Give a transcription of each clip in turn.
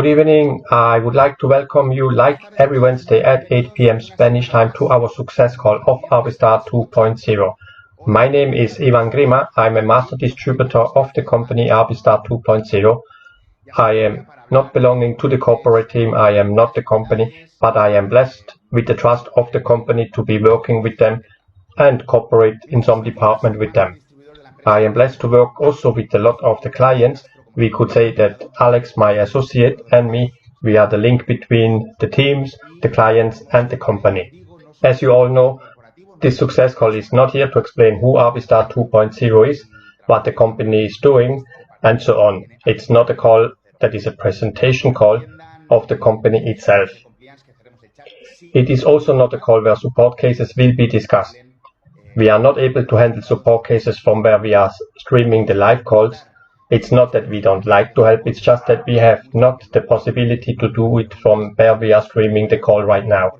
Good evening. I would like to welcome you, like every Wednesday at 8 p.m. Spanish time, to our success call of Arbistar 2.0. My name is Ivan Grima. I'm a master distributor of the company Arbistar 2.0. I am not belonging to the corporate team. I am not the company, but I am blessed with the trust of the company to be working with them and cooperate in some department with them. I am blessed to work also with a lot of the clients. We could say that Alex, my associate, and me, we are the link between the teams, the clients, and the company. As you all know, this success call is not here to explain who Arbistar 2.0 is, what the company is doing, and so on. It's not a call that is a presentation call of the company itself. It is also not a call where support cases will be discussed. We are not able to handle support cases from where we are streaming the live calls. It's not that we don't like to help, it's just that we have not the possibility to do it from where we are streaming the call right now.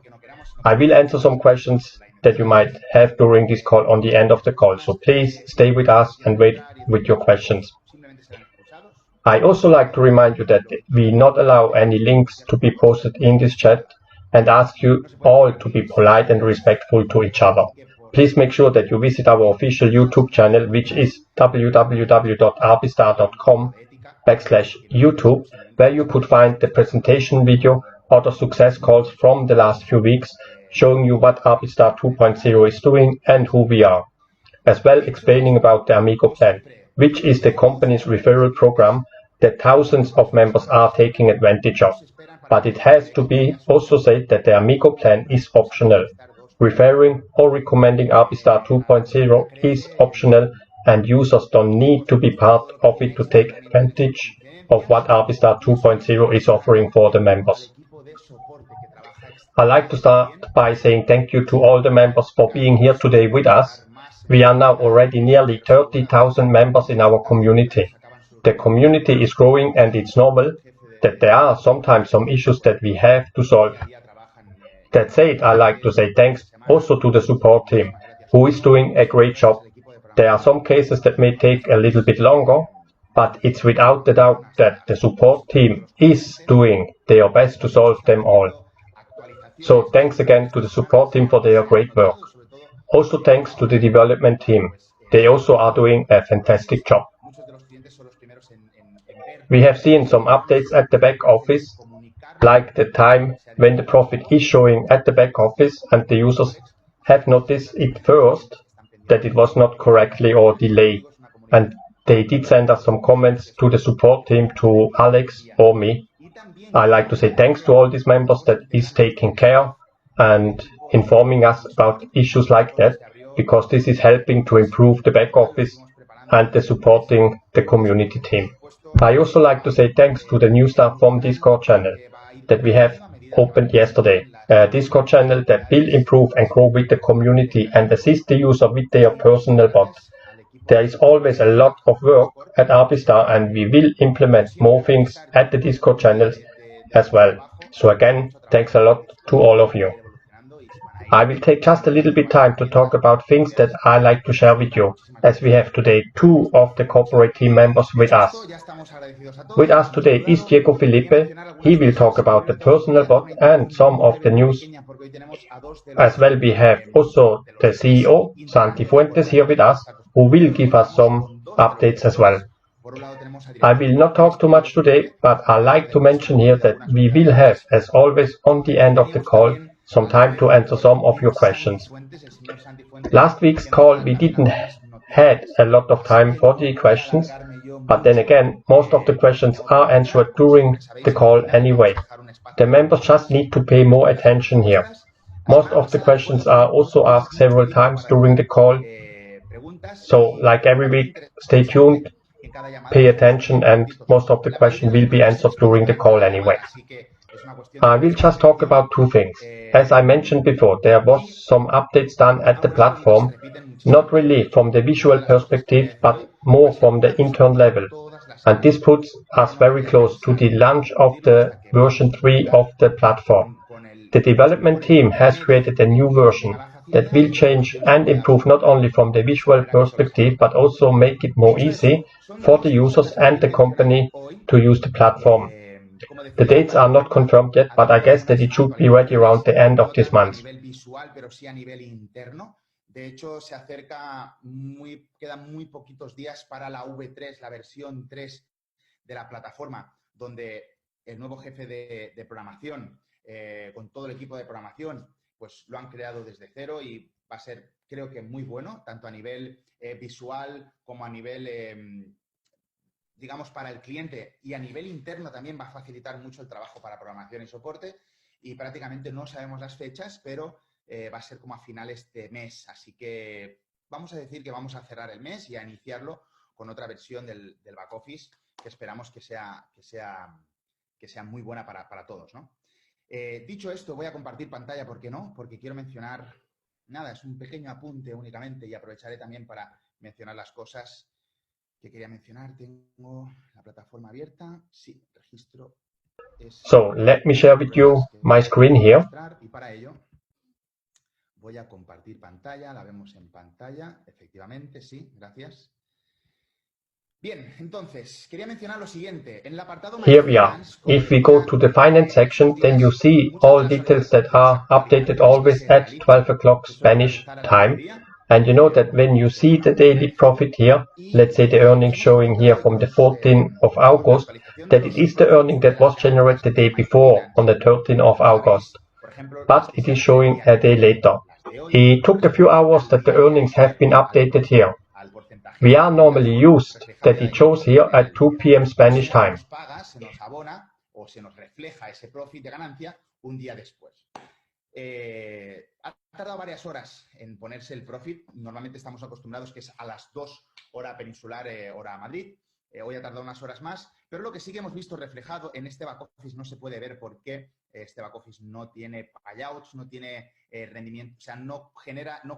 I will answer some questions that you might have during this call on the end of the call, so please stay with us and wait with your questions. I also like to remind you that we not allow any links to be posted in this chat and ask you all to be polite and respectful to each other. Please make sure that you visit our official YouTube channel, which is www.arbistar.com/YouTube, where you could find the presentation video, other success calls from the last few weeks, showing you what Arbistar 2.0 is doing and who we are, as well explaining about the Amigo plan, which is the company's referral program that thousands of members are taking advantage of. But it has to be also said that the Amigo plan is optional. Referring or recommending Arbistar 2.0 is optional, and users don't need to be part of it to take advantage of what Arbistar 2.0 is offering for the members. I'd like to start by saying thank you to all the members for being here today with us. We are now already nearly 30,000 members in our community. The community is growing, and it's normal that there are sometimes some issues that we have to solve. That said, I like to say thanks also to the support team, who is doing a great job. There are some cases that may take a little bit longer, but it's without a doubt that the support team is doing their best to solve them all. So thanks again to the support team for their great work. Also thanks to the development team. They also are doing a fantastic job. We have seen some updates at the back office, like the time when the profit is showing at the back office, and the users have noticed it first that it was not correctly or delayed, and they did send us some comments to the support team, to Alex or me. I like to say thanks to all these members that is taking care and informing us about issues like that, because this is helping to improve the back office and the supporting the community team. I also like to say thanks to the new staff from Discord channel that we have opened yesterday. A Discord channel that will improve and grow with the community and assist the user with their personal bot. There is always a lot of work at Arbistar, and we will implement more things at the Discord channels as well. So again, thanks a lot to all of you. I will take just a little bit time to talk about things that I like to share with you, as we have today two of the corporate team members with us. With us today is Diego Felipe. He will talk about the personal bot and some of the news. As well, we have also the CEO, Santi Fuentes, here with us, who will give us some updates as well. I will not talk too much today, but I like to mention here that we will have, as always, on the end of the call, some time to answer some of your questions. Last week's call we didn't had a lot of time for the questions, but then again, most of the questions are answered during the call anyway. The members just need to pay more attention here. Most of the questions are also asked several times during the call, so like every week, stay tuned, pay attention, and most of the questions will be answered during the call anyway. I will just talk about two things. As I mentioned before, there was some updates done at the platform, not really from the visual perspective, but more from the internal level. And this puts us very close to the launch of the version 3 of the platform. The development team has created a new version that will change and improve not only from the visual perspective, but also make it more easy for the users and the company to use the platform. The dates are not confirmed yet, but I guess that it should be ready around the end of this month. De hecho, se acerca quedan muy poquitos días para la V3, la versión 3 de la plataforma, donde el nuevo jefe de programación, con todo el equipo de programación, pues lo han creado desde cero y va a ser, creo que muy bueno, tanto a nivel visual como a nivel, digamos, para el cliente, y a nivel interno también va a facilitar mucho el trabajo para programación y soporte, y prácticamente no sabemos las fechas, pero va a ser como a finales de mes. Así que vamos a decir que vamos a cerrar el mes y a iniciarlo con otra versión del back office que esperamos que sea muy buena para todos, ¿no? Dicho esto, voy a compartir pantalla, ¿por qué no? Porque quiero mencionar, nada, es un pequeño apunte únicamente, y aprovecharé también para mencionar las cosas que quería mencionar. Tengo la plataforma abierta. Sí, registro. So, let me share with you my screen here. Y para ello voy a compartir pantalla. La vemos en pantalla, efectivamente, sí, gracias. Bien, entonces, quería mencionar lo siguiente. En el apartado Here we are. If we go to the finance section, then you see all details that are updated always at 12 o'clock Spanish time. And you know that when you see the daily profit here, let's say the earnings showing here from the 14th of August, that it is the earning that was generated the day before, on the 13th of August. But it is showing a day later. It took a few hours that the earnings have been updated here. We are normally used that it shows here at 2 p.m. Spanish time. Se nos abona o se nos refleja ese profit de ganancia un día después. Ha tardado varias horas en ponerse el profit. Normalmente estamos acostumbrados que es a las 2 hora peninsular, hora Madrid. Hoy ha tardado unas horas más, pero lo que sí que hemos visto reflejado en este back office no se puede ver porque este back office no tiene payouts, no tiene rendimiento, o sea, no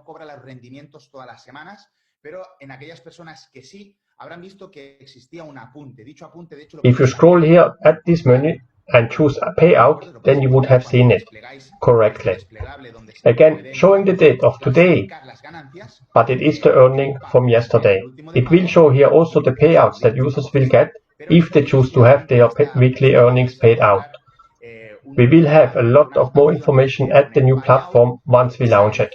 cobra los rendimientos todas las semanas, pero en aquellas personas que sí habrán visto que existía un apunte. Dicho apunte, de hecho, if you scroll here at this menu and choose a payout, then you would have seen it correctly. Again, showing the date of today, but it is the earning from yesterday. It will show here also the payouts that users will get if they choose to have their weekly earnings paid out. We will have a lot of more information at the new platform once we launch it.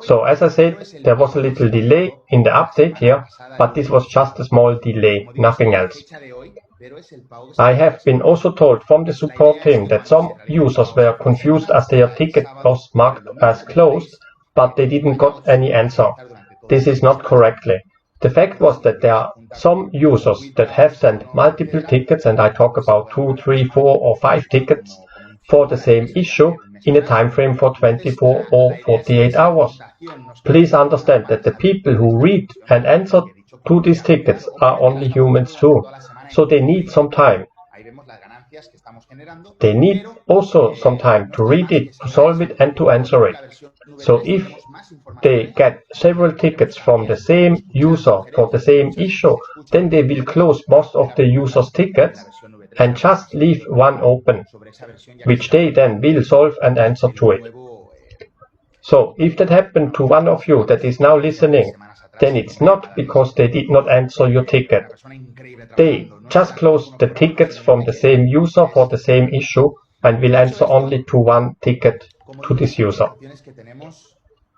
So as I said, there was a little delay in the update here, but this was just a small delay, nothing else. I have been also told from the support team that some users were confused as their ticket was marked as closed, but they didn't got any answer. This is not correctly. The fact was that there are some users that have sent multiple tickets, and I talk about 2, 3, 4 or 5 tickets for the same issue in a time frame for 24 or 48 hours. Please understand that the people who read and answer to these tickets are only humans too, so they need some time. They need also some time to read it, to solve it and to answer it. So if they get several tickets from the same user for the same issue, then they will close most of the user's tickets and just leave one open, which they then will solve and answer to it. So if that happened to one of you that is now listening, then it's not because they did not answer your ticket. They just closed the tickets from the same user for the same issue and will answer only to one ticket to this user.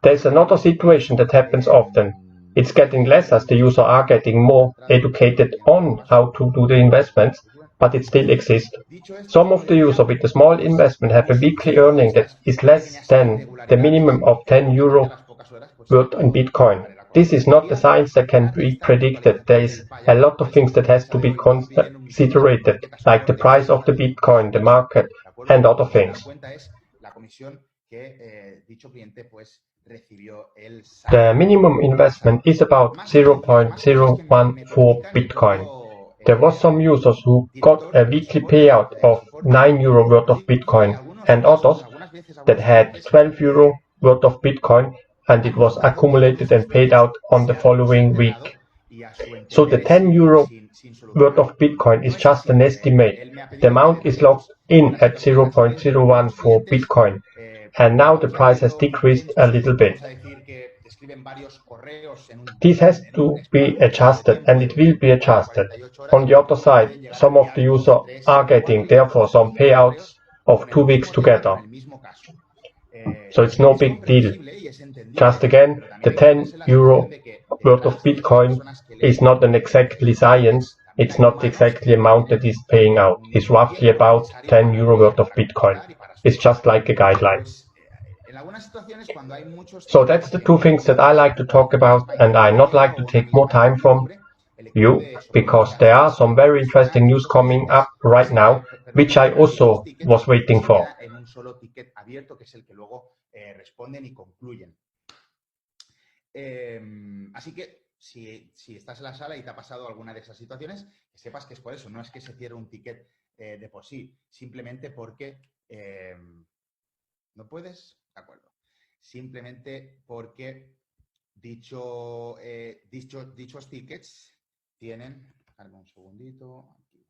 There's another situation that happens often. It's getting less as the users are getting more educated on how to do the investments, but it still exists. Some of the users with a small investment have a weekly earning that is less than the minimum of 10 euro worth in Bitcoin. This is not a science that can be predicted. There is a lot of things that has to be considered, like the price of the Bitcoin, the market, and other things. The minimum investment is about 0.014 Bitcoin. There was some users who got a weekly payout of 9 euro worth of Bitcoin, and others that had 12 euro worth of Bitcoin, and it was accumulated and paid out on the following week. So the 10 euro worth of Bitcoin is just an estimate. The amount is locked in at 0.014 Bitcoin, and now the price has decreased a little bit. escriben varios correos en un This has to be adjusted, and it will be adjusted. On the other side, some of the users are getting therefore some payouts of 2 weeks together. So it's no big deal. Just again, the 10 euro worth of Bitcoin is not an exactly science. It's not exactly amount that is paying out. It's roughly about 10 euro worth of Bitcoin. It's just like a guideline. So that's the two things that I like to talk about, and I not like to take more time from you, because there are some very interesting news coming up right now, which I also was waiting for. Así que si estás en la sala y te ha pasado alguna de esas situaciones, que sepas que es por eso, no es que se cierre un ticket de por sí, simplemente porque no puedes, de acuerdo, simplemente porque dichos tickets tienen, dame un segundito, aquí,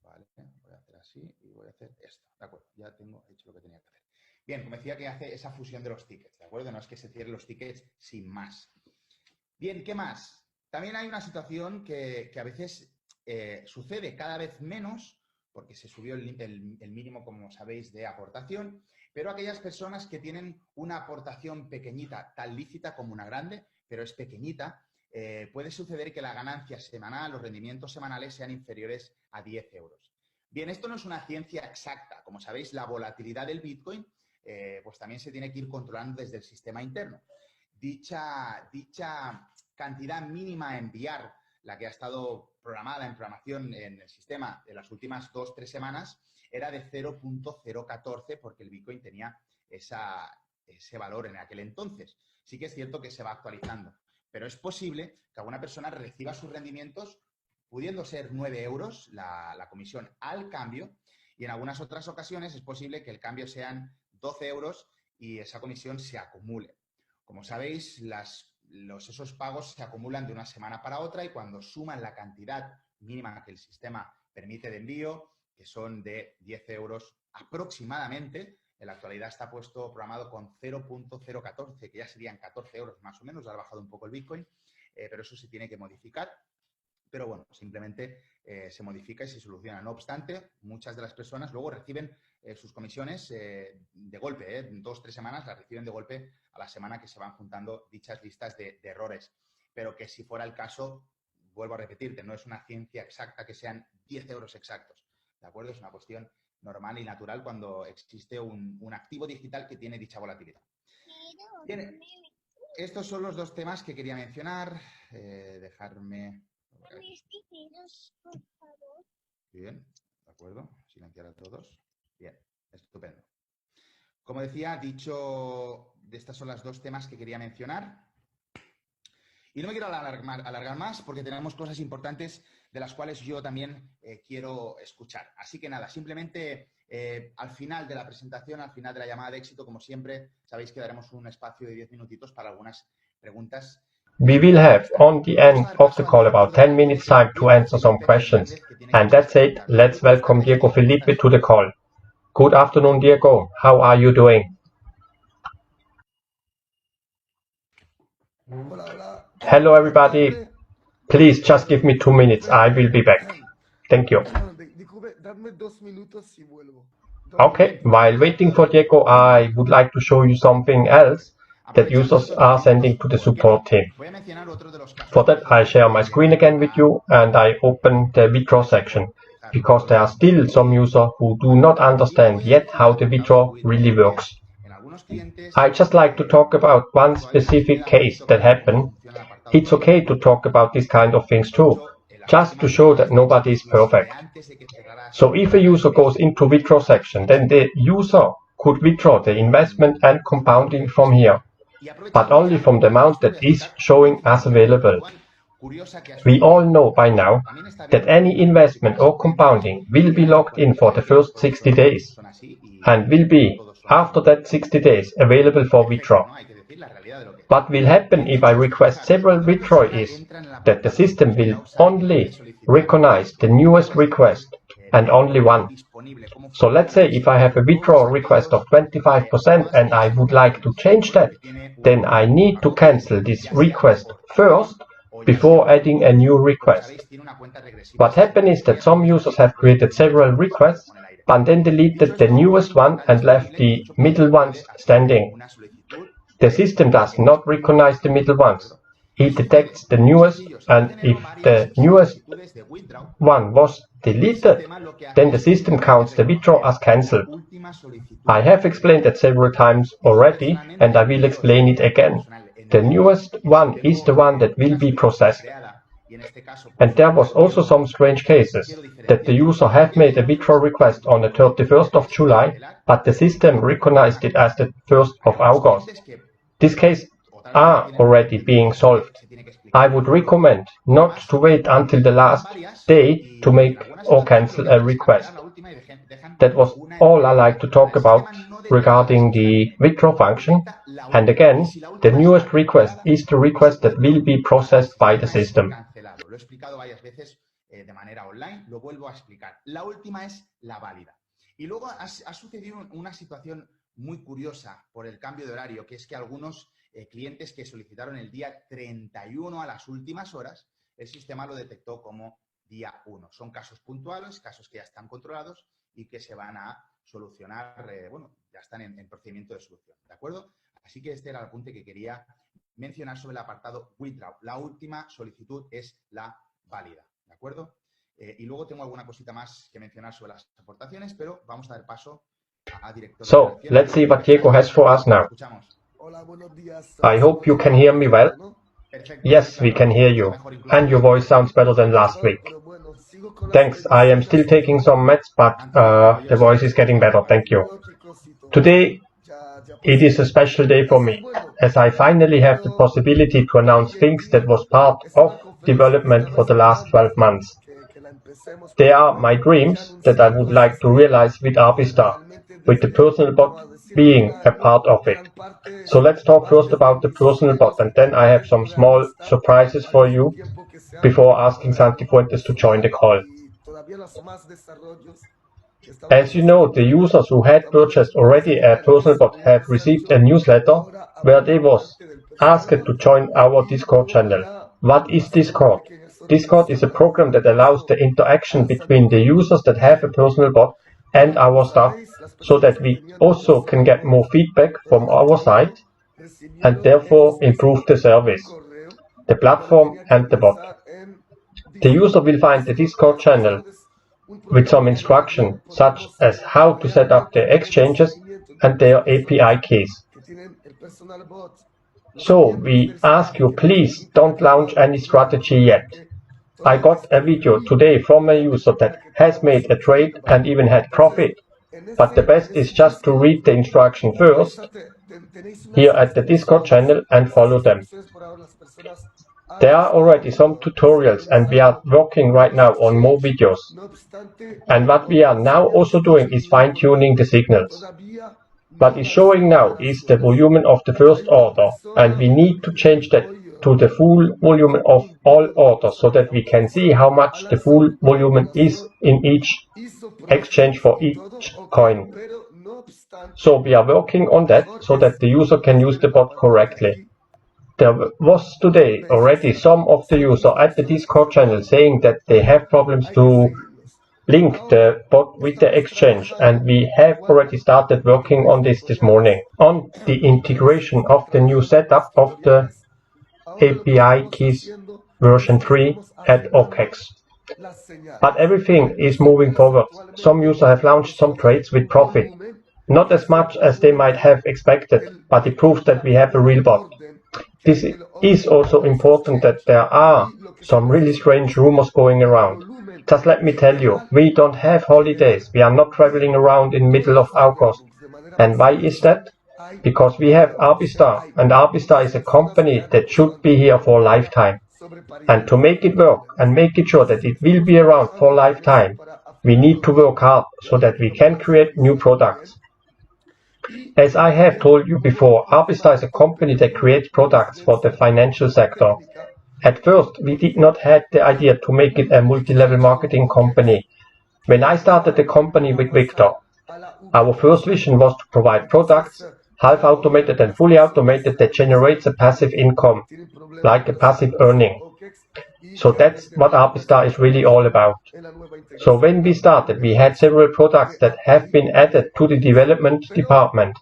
vale, voy a hacer así y voy a hacer esto, de acuerdo, ya tengo hecho lo que tenía que hacer. Bien, como decía, que hace esa fusión de los tickets, ¿de acuerdo? No es que se cierren los tickets sin más. Bien, ¿qué más? También hay una situación que a veces sucede cada vez menos, porque se subió el mínimo, como sabéis, de aportación, pero aquellas personas que tienen una aportación pequeñita, tan lícita como una grande, pero es pequeñita, puede suceder que la ganancia semanal, los rendimientos semanales sean inferiores a 10 euros. Bien, esto no es una ciencia exacta. Como sabéis, la volatilidad del Bitcoin pues también se tiene que ir controlando desde el sistema interno. Dicha cantidad mínima a enviar, la que ha estado programada en programación en el sistema de las últimas 2-3 semanas, era de 0.014 porque el Bitcoin tenía ese valor en aquel entonces. Sí que es cierto que se va actualizando, pero es posible que alguna persona reciba sus rendimientos pudiendo ser 9 euros la comisión al cambio, y en algunas otras ocasiones es posible que el cambio sean 12 euros y esa comisión se acumule. Como sabéis, esos pagos se acumulan de una semana para otra, y cuando suman la cantidad mínima que el sistema permite de envío, que son de 10 euros aproximadamente, en la actualidad está programado con 0.014, que ya serían 14 euros más o menos, ha bajado un poco el Bitcoin, pero eso se tiene que modificar. Pero bueno, simplemente se modifica y se soluciona. No obstante, muchas de las personas luego reciben sus comisiones de golpe, en 2-3 semanas las reciben de golpe a la semana, que se van juntando dichas listas de errores. Pero que si fuera el caso, vuelvo a repetirte, no es una ciencia exacta que sean 10 euros exactos, ¿de acuerdo? Es una cuestión normal y natural cuando existe un activo digital que tiene dicha volatilidad. Bien, estos son los dos temas que quería mencionar. Dejarme... por favor. Bien, de acuerdo. Silenciar a todos. Bien, estupendo. Como decía, estas son las dos temas que quería mencionar. Y no me quiero alargar más, porque tenemos cosas importantes de las cuales yo también quiero escuchar. Así que nada, simplemente al final de la presentación, al final de la llamada de éxito, como siempre, sabéis que daremos un espacio de 10 minutitos para algunas preguntas. We will have on the end of the call about 10 minutes time to answer some questions. And that's it. Let's welcome Diego Felipe to the call. Good afternoon, Diego. How are you doing? Hello, everybody. Please just give me 2 minutes. I will be back. Thank you. Okay, while waiting for Diego, I would like to show you something else that users are sending to the support team. For that, I share my screen again with you, and I open the withdraw section, because there are still some users who do not understand yet how the withdraw really works. I just like to talk about one specific case that happened. It's okay to talk about these kind of things too, just to show that nobody is perfect. So if a user goes into withdraw section, then the user could withdraw the investment and compounding from here, but only from the amount that is showing as available. We all know by now that any investment or compounding will be locked in for the first 60 days and will be, after that 60 days, available for withdrawal. What will happen if I request several withdrawals is that the system will only recognize the newest request and only one. So let's say if I have a withdrawal request of 25% and I would like to change that, then I need to cancel this request first before adding a new request. What happened is that some users have created several requests, but then deleted the newest one and left the middle ones standing. The system does not recognize the middle ones. It detects the newest, and if the newest one was deleted, then the system counts the withdrawal as cancelled. I have explained that several times already, and I will explain it again. The newest one is the one that will be processed. And there was also some strange cases, that the user have made a withdrawal request on the 31st of July, but the system recognized it as the 1st of August. These cases are already being solved. I would recommend not to wait until the last day to make or cancel a request. That was all I like to talk about regarding the withdraw function. And again, the newest request is the request that will be processed by the system. Lo he explicado varias veces de manera online, lo vuelvo a explicar. La última es la válida. Y luego ha sucedido una situación muy curiosa por el cambio de horario, que es que algunos clientes que solicitaron el día 31 a las últimas horas, el sistema lo detectó como día 1. Son casos puntuales, casos que ya están controlados y que se van a solucionar, ya están en procedimiento de solución, ¿de acuerdo? Así que este era el apunte que quería mencionar sobre el apartado withdraw. La última solicitud es la válida, ¿de acuerdo? Y luego tengo alguna cosita más que mencionar sobre las aportaciones, pero vamos a dar paso a director. So, let's see what Diego has for us now. I hope you can hear me well. Yes, we can hear you. And your voice sounds better than last week. Thanks, I am still taking some meds, but the voice is getting better, thank you. Today, it is a special day for me, as I finally have the possibility to announce things that was part of development for the last 12 months. They are my dreams that I would like to realize with Arbistar, with the personal bot being a part of it. So let's talk first about the personal bot, and then I have some small surprises for you before asking Santi Fuentes to join the call. As you know, the users who had purchased already a personal bot have received a newsletter where they was asked to join our Discord channel. What is Discord? Discord is a program that allows the interaction between the users that have a personal bot and our staff, so that we also can get more feedback from our side and therefore improve the service, the platform and the bot. The user will find the Discord channel with some instruction, such as how to set up the exchanges and their API keys. So we ask you, please don't launch any strategy yet. I got a video today from a user that has made a trade and even had profit, but the best is just to read the instruction first here at the Discord channel and follow them. There are already some tutorials and we are working right now on more videos. And what we are now also doing is fine-tuning the signals. What is showing now is the volume of the first order, and we need to change that to the full volume of all orders so that we can see how much the full volume is in each exchange for each coin. So we are working on that so that the user can use the bot correctly. There was today already some of the users at the Discord channel saying that they have problems to link the bot with the exchange, and we have already started working on this morning, on the integration of the new setup of the API keys version 3 at OKEX. But everything is moving forward. Some users have launched some trades with profit. Not as much as they might have expected, but it proves that we have a real bot. This is also important that there are some really strange rumors going around. Just let me tell you, we don't have holidays. We are not traveling around in middle of August. And why is that? Because we have Arbistar, and Arbistar is a company that should be here for a lifetime. And to make it work and make it sure that it will be around for a lifetime, we need to work hard so that we can create new products. As I have told you before, Arbistar is a company that creates products for the financial sector. At first, we did not have the idea to make it a multi-level marketing company. When I started the company with Victor, our first vision was to provide products, half automated and fully automated, that generates a passive income, like a passive earning. So that's what Arbistar is really all about. So when we started, we had several products that have been added to the development department.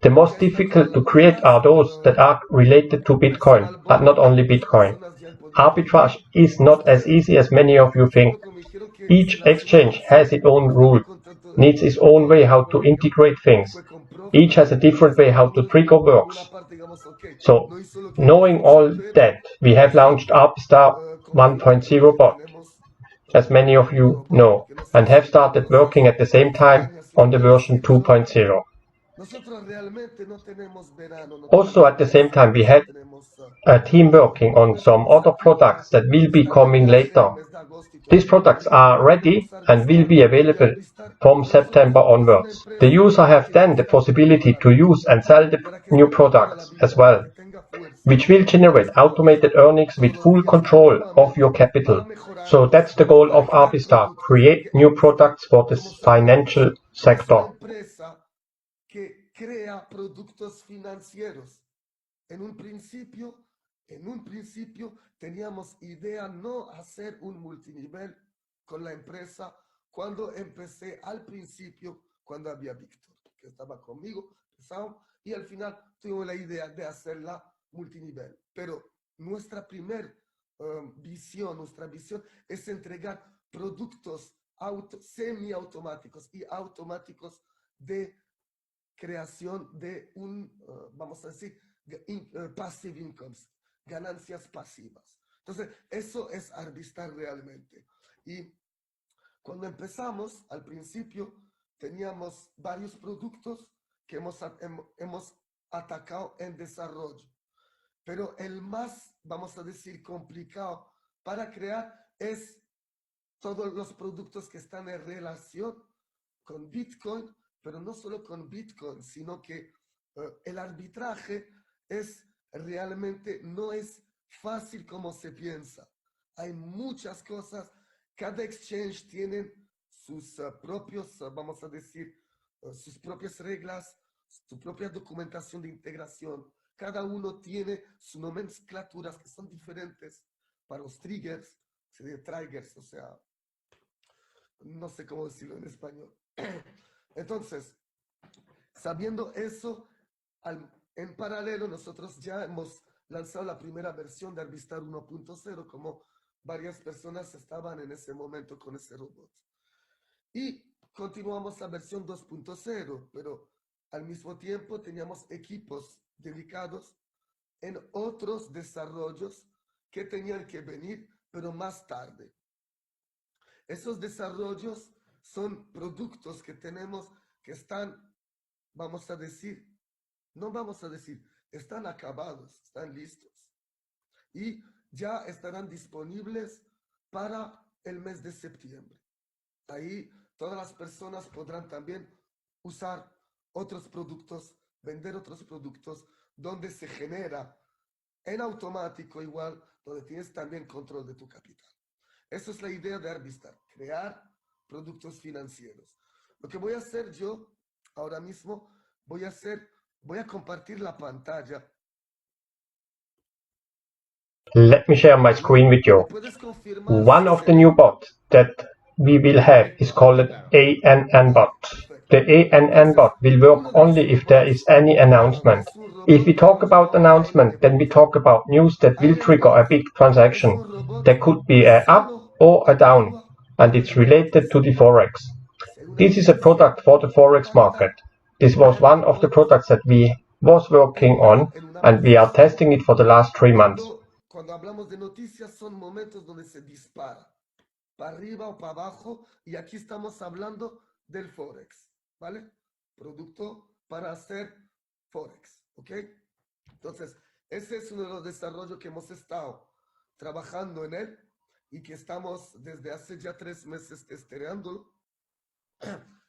The most difficult to create are those that are related to Bitcoin, but not only Bitcoin. Arbitrage is not as easy as many of you think. Each exchange has its own rule, needs its own way how to integrate things. Each has a different way how to trigger works. So, knowing all that, we have launched Arbistar 1.0 bot, as many of you know, and have started working at the same time on the version 2.0. Also at the same time, we had a team working on some other products that will be coming later. These products are ready and will be available from September onwards. The user have then the possibility to use and sell the new products as well, which will generate automated earnings with full control of your capital. So that's the goal of Arbistar, create new products for the financial sector. Que crea productos financieros. En un principio teníamos idea no hacer un multinivel con la empresa cuando empecé al principio, cuando había Víctor, que estaba conmigo, empezamos, y al final tuvimos la idea de hacerla multinivel. Pero nuestra visión es entregar productos semiautomáticos y automáticos de creación de vamos a decir, passive incomes, ganancias pasivas. Entonces, eso es Arbistar realmente. Y cuando empezamos, al principio, teníamos varios productos que hemos atacado en desarrollo. Pero el más, vamos a decir, complicado para crear es todos los productos que están en relación con Bitcoin, pero no solo con Bitcoin, sino que el arbitraje realmente no es fácil como se piensa. Hay muchas cosas, cada exchange tiene sus propios, vamos a decir, sus propias reglas, su propia documentación de integración. Cada uno tiene sus nomenclaturas que son diferentes para los triggers, o sea, no sé cómo decirlo en español. Entonces, sabiendo eso, en paralelo nosotros ya hemos lanzado la primera versión de Arbistar 1.0, como varias personas estaban en ese momento con ese robot. Y continuamos la versión 2.0, pero al mismo tiempo teníamos equipos dedicados en otros desarrollos que tenían que venir, pero más tarde. Esos desarrollos son productos que tenemos que están, están acabados, están listos. Y ya estarán disponibles para el mes de septiembre. Ahí todas las personas podrán también usar otros productos, vender otros productos, donde se genera en automático igual, donde tienes también control de tu capital. Esa es la idea de Arbistar, crear productos financieros. Lo que voy a hacer yo ahora mismo, voy a compartir la pantalla. Let me share my screen with you. One of the new bots that we will have is called ANN bot. The ANN bot will work only if there is any announcement. If we talk about announcement, then we talk about news that will trigger a big transaction. There could be a up or a down, and it's related to the Forex. This is a product for the Forex market. This was one of the products that we was working on, and we are testing it for the last 3 months. Cuando hablamos de noticias son momentos donde se dispara, para arriba o para abajo, y aquí estamos hablando del Forex, ¿vale? Producto para hacer Forex, ¿ok? Entonces, ese es uno de los desarrollos que hemos estado trabajando en él y que estamos desde hace ya 3 meses testeándolo,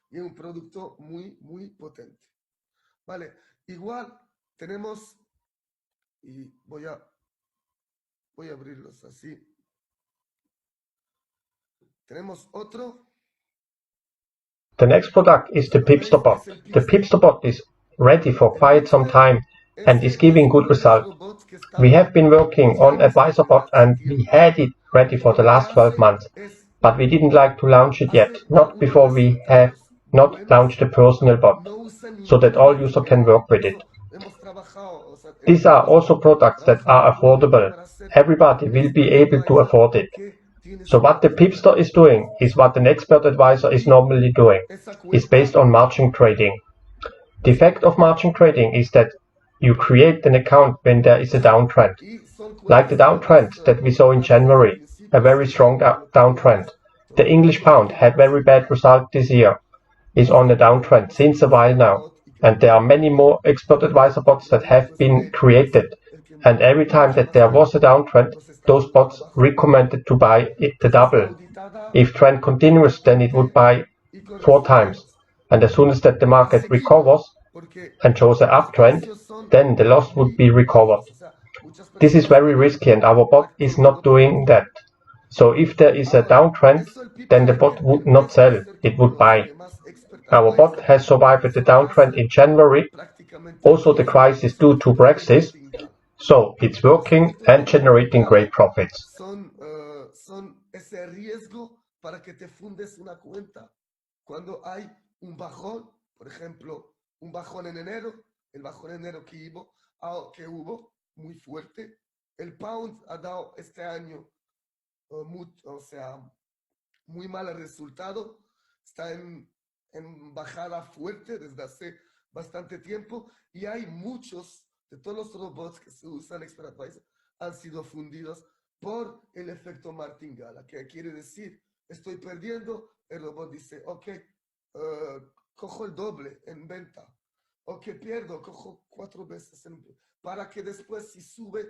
y es un producto muy, muy potente. Vale, igual tenemos, y voy a abrirlos así. Tenemos otro The next product is the Pipster bot. The Pipster bot is ready for quite some time and is giving good results. We have been working on Advisor bot and we had it ready for the last 12 months, but we didn't like to launch it yet, not before we have not launched the personal bot, so that all users can work with it. These are also products that are affordable. Everybody will be able to afford it. So what the Pipster is doing is what an expert advisor is normally doing. It's based on margin trading. The effect of margin trading is that you create an account when there is a downtrend. Like the downtrend that we saw in January, a very strong downtrend. The English pound had very bad result this year, is on a downtrend since a while now. And there are many more expert advisor bots that have been created. And every time that there was a downtrend, those bots recommended to buy the double. If trend continues, then it would buy 4 times. And as soon as that the market recovers and shows an uptrend, then the loss would be recovered. This is very risky and our bot is not doing that. So if there is a downtrend, then the bot would not sell, it would buy. Our bot has survived the downtrend in January, also the crisis due to Brexit, so it's working and generating great profits. Son ese riesgo para que te fundes una cuenta cuando hay un bajón, por ejemplo, un bajón en enero, el bajón en enero que hubo muy fuerte. El pound ha dado este año muy mal resultado, está en bajada fuerte desde hace bastante tiempo y hay muchos de todos los robots que se usan en Expert Advisor han sido fundidos por el efecto martingala, que quiere decir, estoy perdiendo, el robot dice, ok, cojo el doble en venta, ok, pierdo, cojo 4 veces para que después si sube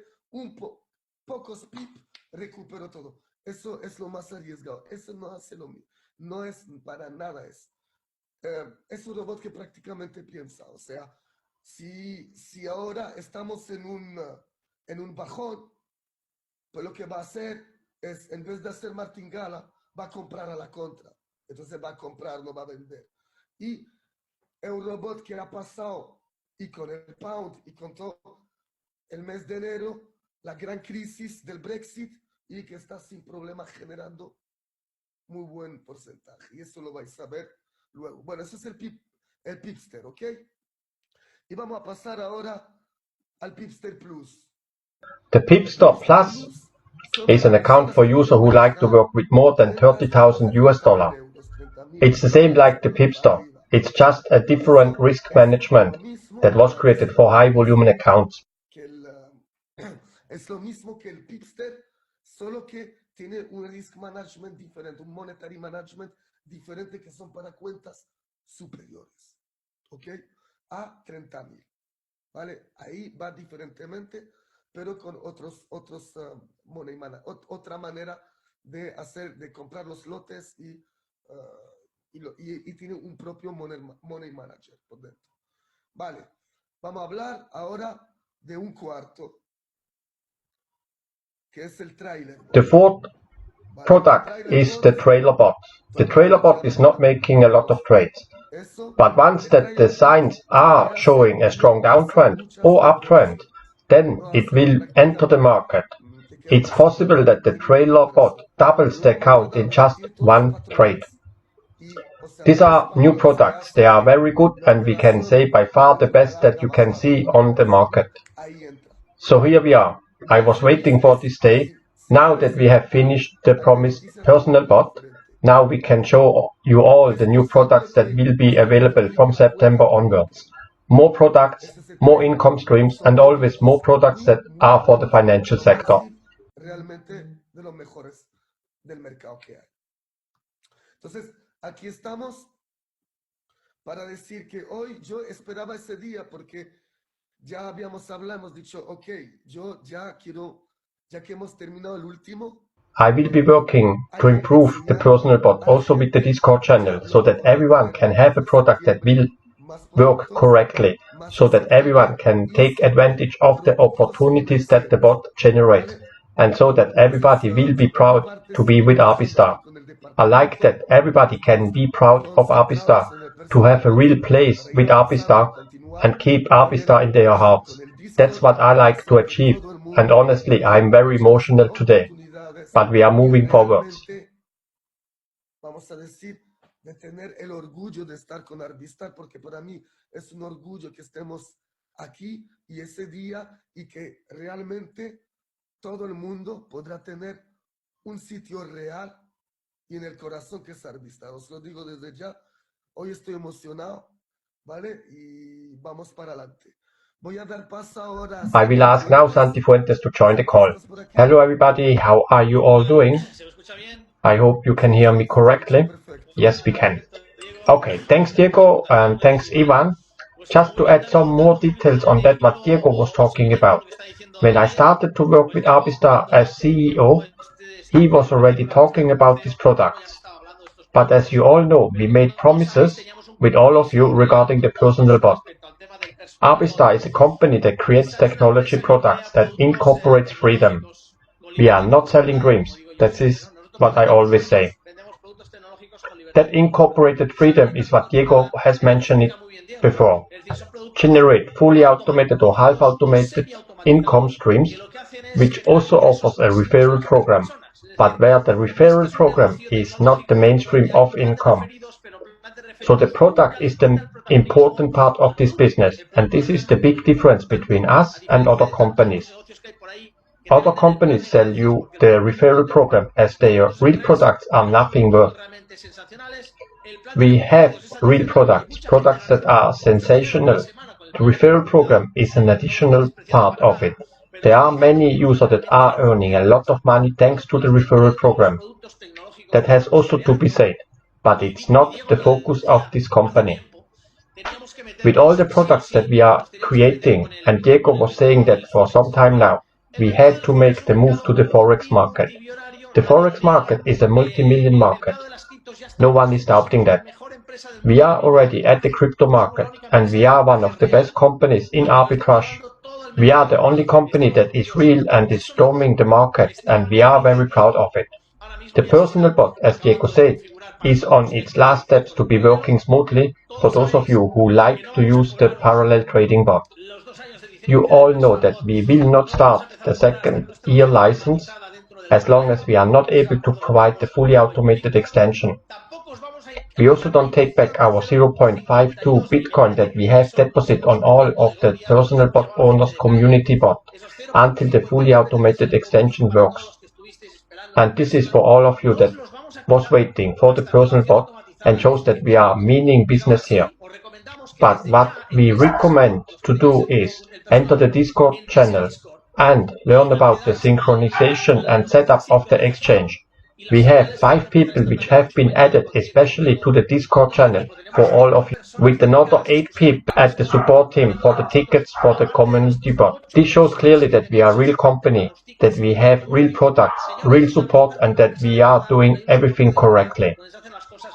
pocos pip, recupero todo. Eso es lo más arriesgado, eso no hace lo mismo, no es para nada eso. Es un robot que prácticamente piensa, o sea, si ahora estamos en un bajón, pues lo que va a hacer es, en vez de hacer martingala, va a comprar a la contra. Entonces va a comprar, no va a vender. Y es un robot que ha pasado, y con el pound, y con todo el mes de enero, la gran crisis del Brexit, y que está sin problema generando muy buen porcentaje. Y eso lo vais a ver luego. Bueno, eso es el Pipster, ¿ok? Y vamos a pasar ahora al Pipster Plus. The Pipster Plus is an account for users who like to work with more than $30,000. It's the same like the Pipster. It's just a different risk management that was created for high volume accounts. Es lo mismo que el Pipster, solo que tiene un risk management diferente, un monetary management diferente que son para cuentas superiores, ¿ok? A 30,000, ¿vale? Ahí va diferentemente, pero con otra manera de comprar los lotes y tiene un propio money manager por dentro. Vale, vamos a hablar ahora de un cuarto, que es el trailer. The fourth product is the trailer bot. The trailer bot is not making a lot of trades, but once that the signs are showing a strong downtrend or uptrend, then it will enter the market. It's possible that the trailer bot doubles the account in just one trade. These are new products, they are very good and we can say by far the best that you can see on the market. So here we are. I was waiting for this day. Now that we have finished the promised personal bot, now we can show you all the new products that will be available from September onwards. More products, more income streams, and always more products that are for the financial sector. Realmente de los mejores del mercado que hay. Entonces, aquí estamos para decir que hoy yo esperaba ese día porque ya habíamos hablado, hemos dicho, ok, yo ya que hemos terminado el último. I will be working to improve the personal bot also with the Discord channel so that everyone can have a product that will work correctly, so that everyone can take advantage of the opportunities that the bot generates. and so that everybody will be proud to be with Arbistar. I like that everybody can be proud of Arbistar, to have a real place with Arbistar and keep Arbistar in their hearts. That's what I like to achieve, and honestly I'm very emotional today, but we are moving forwards. Vamos a decir, de tener el orgullo de estar con Arbistar, porque para mí es un orgullo que estemos aquí y ese día y que realmente todo el mundo podrá tener un sitio real y en el corazón que es Arbistar. Os lo digo desde ya, hoy estoy emocionado, ¿vale? Y vamos para adelante. Voy a dar paso ahora a I will ask now Santi Fuentes to join the call. Hello everybody, how are you all doing? I hope you can hear me correctly. Yes, we can. Okay, thanks Diego and thanks Ivan. Just to add some more details on that what Diego was talking about. When I started to work with Arbistar as CEO, he was already talking about these products. But as you all know, we made promises with all of you regarding the personal bot. Arbistar is a company that creates technology products that incorporates freedom. We are not selling dreams. That is what I always say. That incorporated freedom is what Diego has mentioned it before. Generate fully automated or half-automated income streams, which also offers a referral program, but where the referral program is not the mainstream of income. So the product is the important part of this business, and this is the big difference between us and other companies. Other companies sell you the referral program as their real products are nothing worth. We have real products that are sensational. The referral program is an additional part of it. There are many users that are earning a lot of money thanks to the referral program. That has also to be said, but it's not the focus of this company. With all the products that we are creating, and Diego was saying that for some time now, we had to make the move to the Forex market. The Forex market is a multi-million market. No one is doubting that. We are already at the crypto market, and we are one of the best companies in arbitrage. We are the only company that is real and is storming the market, and we are very proud of it. The personal bot, as Diego said, is on its last steps to be working smoothly for those of you who like to use the parallel trading bot. You all know that we will not start the second year license as long as we are not able to provide the fully automated extension. We also don't take back our 0.52 Bitcoin that we have deposited on all of the personal bot owners community bot until the fully automated extension works. And this is for all of you that was waiting for the personal bot and shows that we are meaning business here. But what we recommend to do is enter the Discord channel and learn about the synchronization and setup of the exchange. We have 5 people which have been added especially to the Discord channel for all of you, with another 8 people at the support team for the tickets for the community bot. This shows clearly that we are a real company, that we have real products, real support, and that we are doing everything correctly.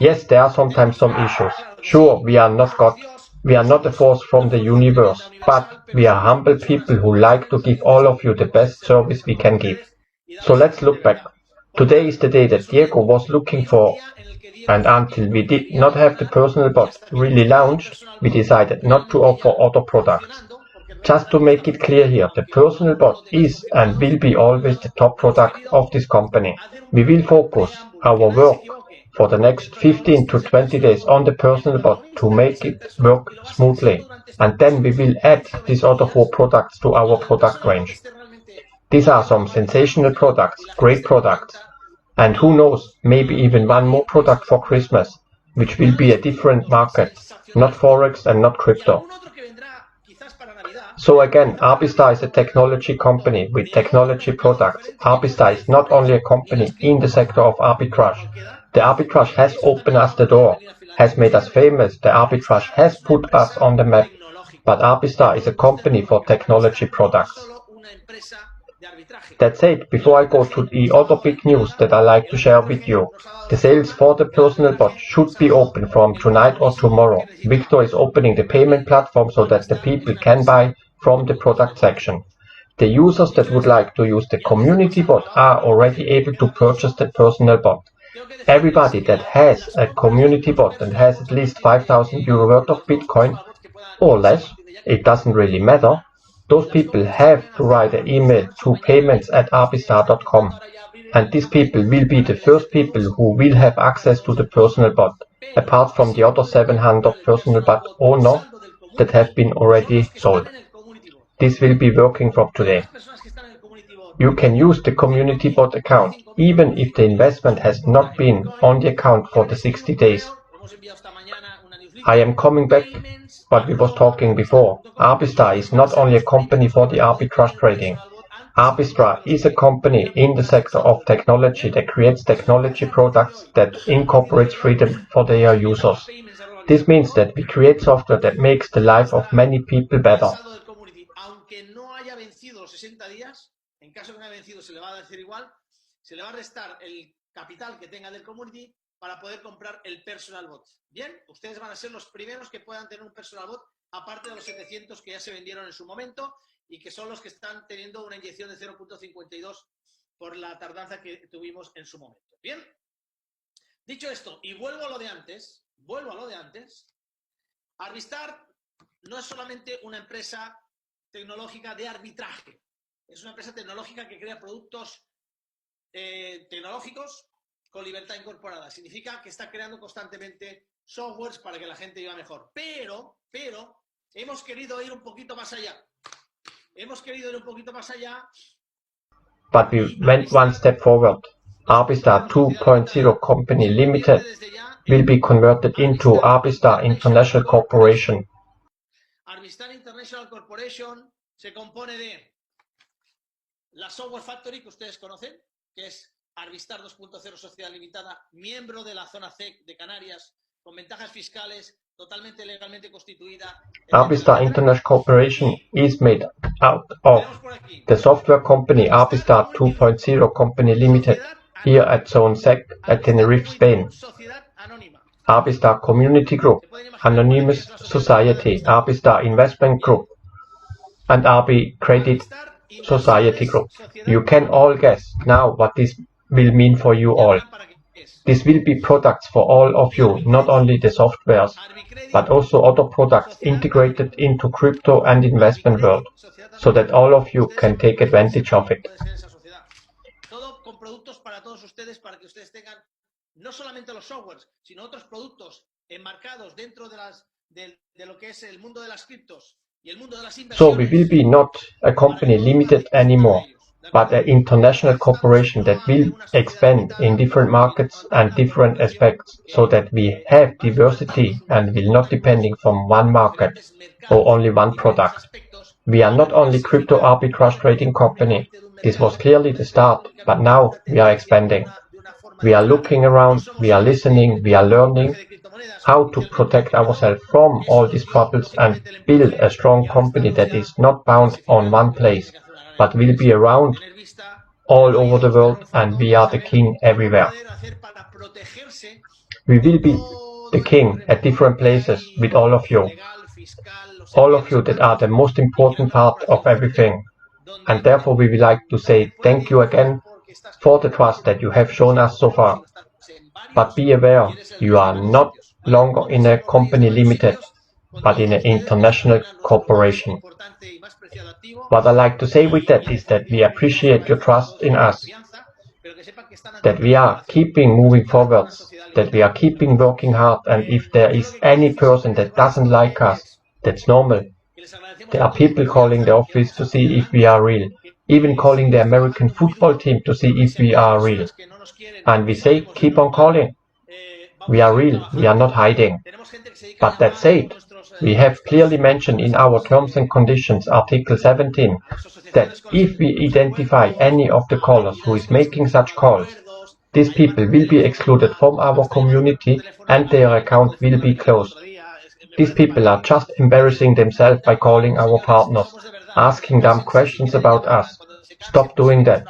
Yes, there are sometimes some issues. Sure, we are not God. We are not a force from the universe, but we are humble people who like to give all of you the best service we can give. So let's look back. Today is the day that Diego was looking for, and until we did not have the personal bot really launched, we decided not to offer other products. Just to make it clear here, the personal bot is and will be always the top product of this company. We will focus our work for the next 15 to 20 days on the personal bot to make it work smoothly, and then we will add these other 4 products to our product range. These are some sensational products, great products, and who knows, maybe even one more product for Christmas, which will be a different market, not Forex and not crypto. So again, Arbistar is a technology company with technology products. Arbistar is not only a company in the sector of arbitrage. The arbitrage has opened us the door, has made us famous, the arbitrage has put us on the map, but Arbistar is a company for technology products. That said, before I go to the other big news that I like to share with you, the sales for the personal bot should be open from tonight or tomorrow. Victor is opening the payment platform so that the people can buy from the product section. The users that would like to use the community bot are already able to purchase the personal bot. Everybody that has a community bot and has at least 5,000 euro worth of Bitcoin or less, it doesn't really matter, those people have to write an email to payments@arbistar.com, and these people will be the first people who will have access to the personal bot, apart from the other 700 personal bot owners that have been already sold. This will be working from today. You can use the community bot account even if the investment has not been on the account for the 60 days. I am coming back what we was talking before. Arbistar is not only a company for the arbitrage trading. Arbistar is a company in the sector of technology that creates technology products that incorporates freedom for their users. This means that we create software that makes the life of many people better. En caso que no haya vencido, se le va a decir igual, se le va a restar el capital que tenga del community para poder comprar el personal bot. Bien, ustedes van a ser los primeros que puedan tener un personal bot, aparte de los 700 que ya se vendieron en su momento y que son los que están teniendo una inyección de 0.52 por la tardanza que tuvimos en su momento. Bien, dicho esto, y vuelvo a lo de antes, Arbistar no es solamente una empresa tecnológica de arbitraje. Es una empresa tecnológica que crea productos tecnológicos con libertad incorporada. Significa que está creando constantemente softwares para que la gente viva mejor. Pero hemos querido ir un poquito más allá. But we went one step forward. Arbistar 2.0 Company Limited will be converted into Arbistar International Corporation. Arbistar International Corporation se compone de la Software Factory, que ustedes conocen, que es Arbistar 2.0 Sociedad Limitada, miembro de la zona C de Canarias, con ventajas fiscales, totalmente legalmente constituida. Arbistar International Corporation is made out of the software company Arbistar 2.0 Company Limited, here at Zone SEC at Tenerife, Spain. Arbistar Community Group, Anonymous Society, Arbistar Investment Group, and RB Credit Society Group. You can all guess now what this will mean for you all. This will be products for all of you, not only the softwares, but also other products integrated into crypto and investment world, so that all of you can take advantage of it. Todo con productos para todos ustedes, para que ustedes tengan no solamente los softwares, sino otros productos enmarcados dentro de lo que es el mundo de las criptos. So we will be not a company limited anymore, but an international corporation that will expand in different markets and different aspects, so that we have diversity and will not depending from one market or only one product. We are not only crypto arbitrage trading company. This was clearly the start, but now we are expanding. We are looking around, we are listening, we are learning how to protect ourselves from all these troubles and build a strong company that is not bound on one place, but will be around all over the world, and we are the king everywhere. We will be the king at different places with all of you that are the most important part of everything. And therefore we would like to say thank you again for the trust that you have shown us so far. But be aware, you are not longer in a company limited, but in an international corporation. What I like to say with that is that we appreciate your trust in us, that we are keeping moving forwards, that we are keeping working hard, and if there is any person that doesn't like us, that's normal. There are people calling the office to see if we are real, even calling the American football team to see if we are real. And we say, keep on calling. We are real, we are not hiding. But that said, we have clearly mentioned in our terms and conditions, Article 17, that if we identify any of the callers who is making such calls, these people will be excluded from our community and their account will be closed. These people are just embarrassing themselves by calling our partners, asking dumb questions about us. Stop doing that.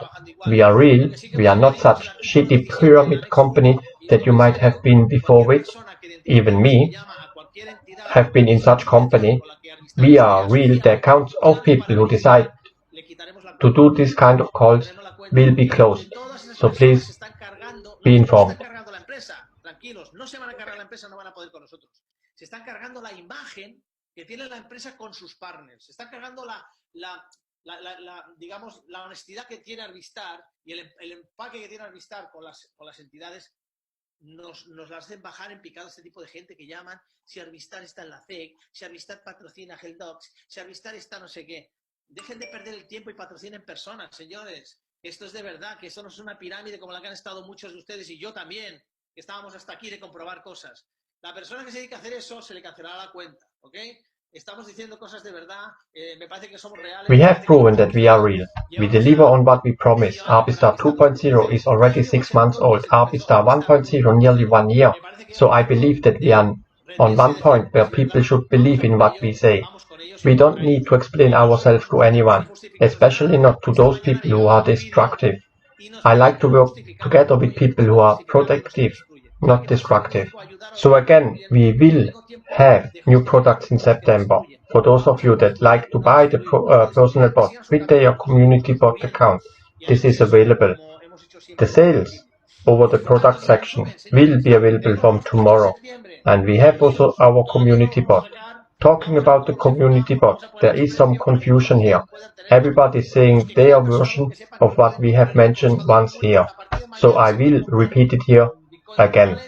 We are real, we are not such shitty pyramid company that you might have been before with. Even me have been in such company. We are real, the accounts of people who decide to do this kind of calls will be closed. So please be informed. Se están cargando la empresa, tranquilos, no se van a cargar la empresa, no van a poder con nosotros. Se están cargando la imagen que tiene la empresa con sus partners. Se están cargando digamos, la honestidad que tiene Arbistar y el empaque que tiene Arbistar con las entidades. Nos las hacen bajar en picado este tipo de gente que llaman si Arbistar está en la CEC, si Arbistar patrocina Helldocs, si Arbistar está no sé qué. Dejen de perder el tiempo y patrocinen personas, señores. Esto es de verdad, que esto no es una pirámide como la que han estado muchos de ustedes y yo también, que estábamos hasta aquí de comprobar cosas. La persona que se dedica a hacer eso se le cancelará la cuenta, ¿ok? Estamos diciendo cosas de verdad, me parece que somos reales. We have proven that we are real. We deliver on what we promise. Arbistar 2.0 is already 6 months old, Arbistar 1.0 nearly 1 year. So I believe that we are on one point where people should believe in what we say. We don't need to explain ourselves to anyone, especially not to those people who are destructive. I like to work together with people who are productive, not destructive. So again, we will have new products in September. For those of you that like to buy the personal bot with their community bot account, this is available. The sales over the product section will be available from tomorrow. And we have also our community bot. Talking about the community bot, there is some confusion here. Everybody is saying their version of what we have mentioned once here. So I will repeat it here again.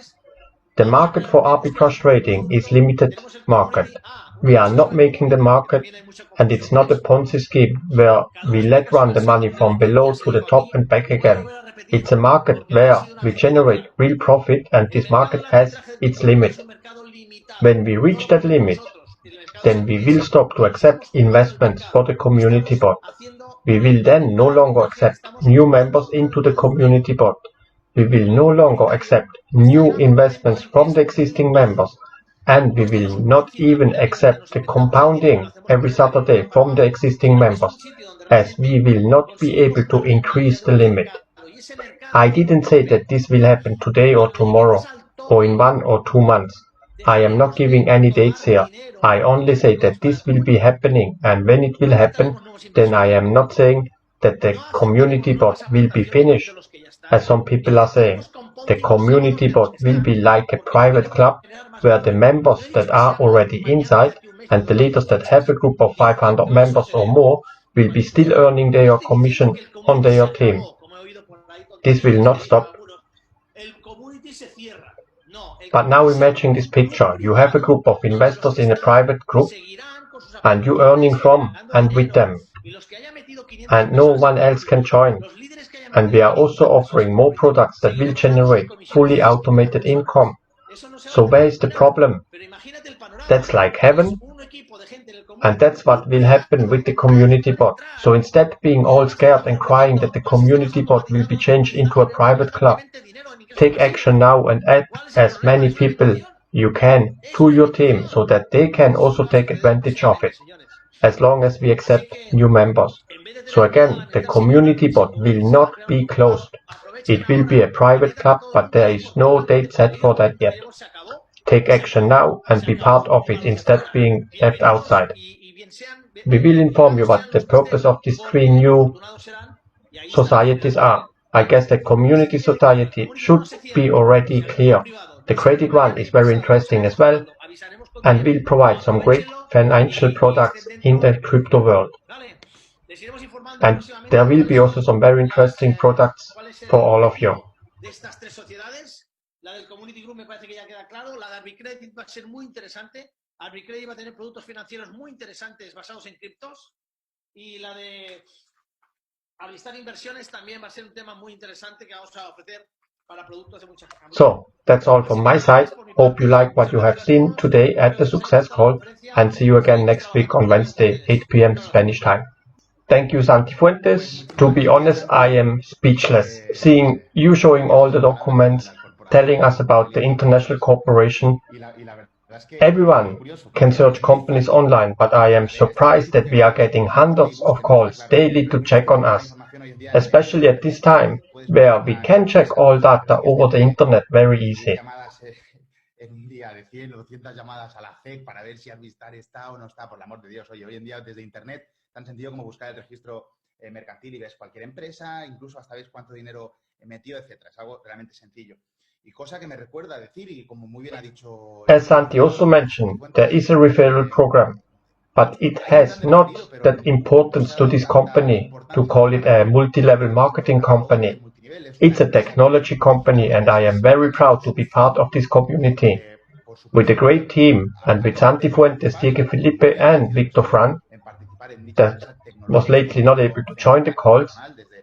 The market for arbitrage trading is limited market. We are not making the market, and it's not a Ponzi scheme where we let run the money from below to the top and back again. It's a market where we generate real profit, and this market has its limit. When we reach that limit, then we will stop to accept investments for the community bot. We will then no longer accept new members into the community bot. We will no longer accept new investments from the existing members, and we will not even accept the compounding every Saturday from the existing members, as we will not be able to increase the limit. I didn't say that this will happen today or tomorrow, or in 1 or 2 months. I am not giving any dates here. I only say that this will be happening, and when it will happen, then I am not saying that the community bot will be finished, as some people are saying. The community bot will be like a private club where the members that are already inside and the leaders that have a group of 500 members or more will be still earning their commission on their team. This will not stop. But now imagine this picture. You have a group of investors in a private group and you earning from and with them. And no one else can join. And we are also offering more products that will generate fully automated income. So where is the problem? That's like heaven. And that's what will happen with the community bot. So instead of being all scared and crying that the community bot will be changed into a private club, take action now and add as many people you can to your team so that they can also take advantage of it, as long as we accept new members. So again, the community bot will not be closed. It will be a private club, but there is no date set for that yet. Take action now and be part of it instead of being left outside. We will inform you what the purpose of these 3 new societies are. I guess the community society should be already clear. The credit one is very interesting as well and will provide some great financial products in the crypto world. And there will be also some very interesting products for all of you. La del Community Group me parece que ya queda claro. La de Arbicredit va a ser muy interesante. Arbicredit va a tener productos financieros muy interesantes basados en criptos. Y la de Arbistar Inversiones también va a ser un tema muy interesante que vamos a ofrecer para productos de muchas familias. So, that's all from my side. Hope you like what you have seen today at the Success Call and see you again next week on Wednesday, 8 p.m. Spanish time. Thank you, Santi Fuentes. To be honest, I am speechless. Seeing you showing all the documents, telling us about the international corporation. Everyone can search companies online, but I am surprised that we are getting hundreds of calls daily to check on us, especially at this time, where we can check all data over the internet very easy. En un día de 100 o 200 llamadas a la CEC para ver si Arbistar está o no está, por el amor de Dios. Oye, hoy en día desde internet, tan sencillo como buscar el registro mercantil y ves cualquier empresa, incluso hasta ves cuánto dinero metió, etcétera. Es algo realmente sencillo. Y cosa que me recuerda a decir, y como muy bien ha dicho... As Santi also mentioned, there is a referral program, but it has not that importance to this company to call it a multi-level marketing company. It's a technology company and I am very proud to be part of this community. With a great team and with Santi Fuentes, Diego Felipe and Victor Fran, that was lately not able to join the calls,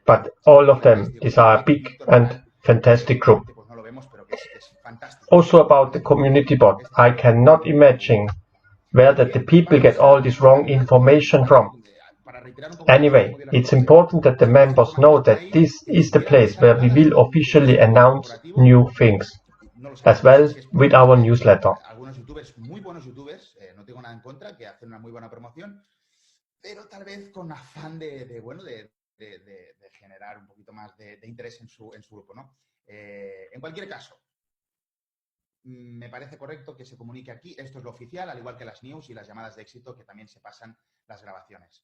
but all of them, these are a big and fantastic group. Also about the community bot, I cannot imagine where that the people get all this wrong information from. Anyway, it's important that the members know that this is the place where we will officially announce new things, as well with our newsletter. Algunos youtubers, muy buenos youtubers, no tengo nada en contra, que hacen una muy buena promoción, pero tal vez con afán de generar un poquito más de interés en su grupo, ¿no? En cualquier caso, me parece correcto que se comunique aquí. Esto es lo oficial, al igual que las news y las llamadas de éxito, que también se pasan las grabaciones.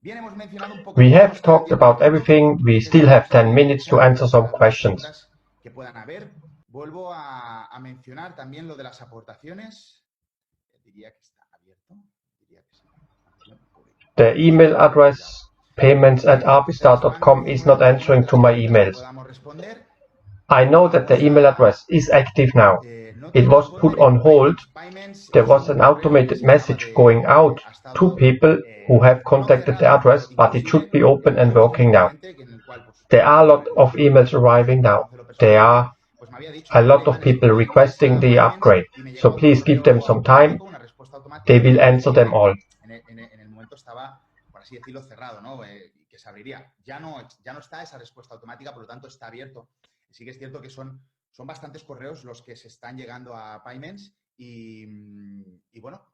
Bien, hemos mencionado un poco... We have talked about everything. We still have 10 minutes to answer some questions. Que puedan haber. Vuelvo a mencionar también lo de las aportaciones. Diría que está abierto. The email address payments@arbistar.com is not answering to my emails. I know that the email address is active now. It was put on hold. There was an automated message going out to people who have contacted the address, but it should be open and working now. There are a lot of emails arriving now. There are a lot of people requesting the upgrade, so please give them some time. They will answer them all. En el momento estaba, por así decirlo, cerrado, ¿no? Que se abriría. Ya no está esa respuesta automática, por lo tanto está abierto. Sí que es cierto que son bastantes correos los que se están llegando a Payments y bueno,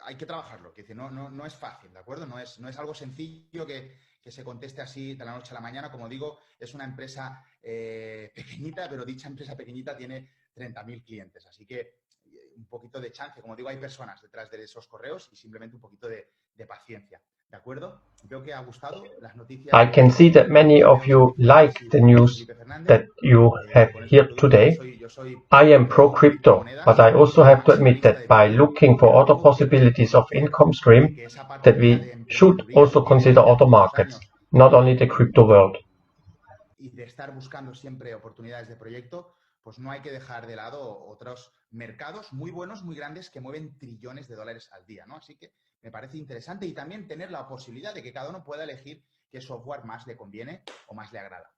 hay que trabajarlo. Que no es fácil, ¿de acuerdo? No es algo sencillo que se conteste así de la noche a la mañana. Como digo, es una empresa pequeñita, pero dicha empresa pequeñita tiene 30.000 clientes. Así que un poquito de chance. Como digo, hay personas detrás de esos correos y simplemente un poquito de paciencia. ¿De acuerdo? Veo que ha gustado las noticias. I can see that many of you like the news that you have here today. I am pro crypto, but I also have to admit that by looking for other possibilities of income stream, that we should also consider other markets, not only the crypto world. Y de estar buscando siempre oportunidades de proyecto, pues no hay que dejar de lado otros mercados muy buenos, muy grandes, que mueven trillones de dólares al día, ¿no? Así que me parece interesante y también tener la posibilidad de que cada uno pueda elegir qué software más le conviene o más le agrada.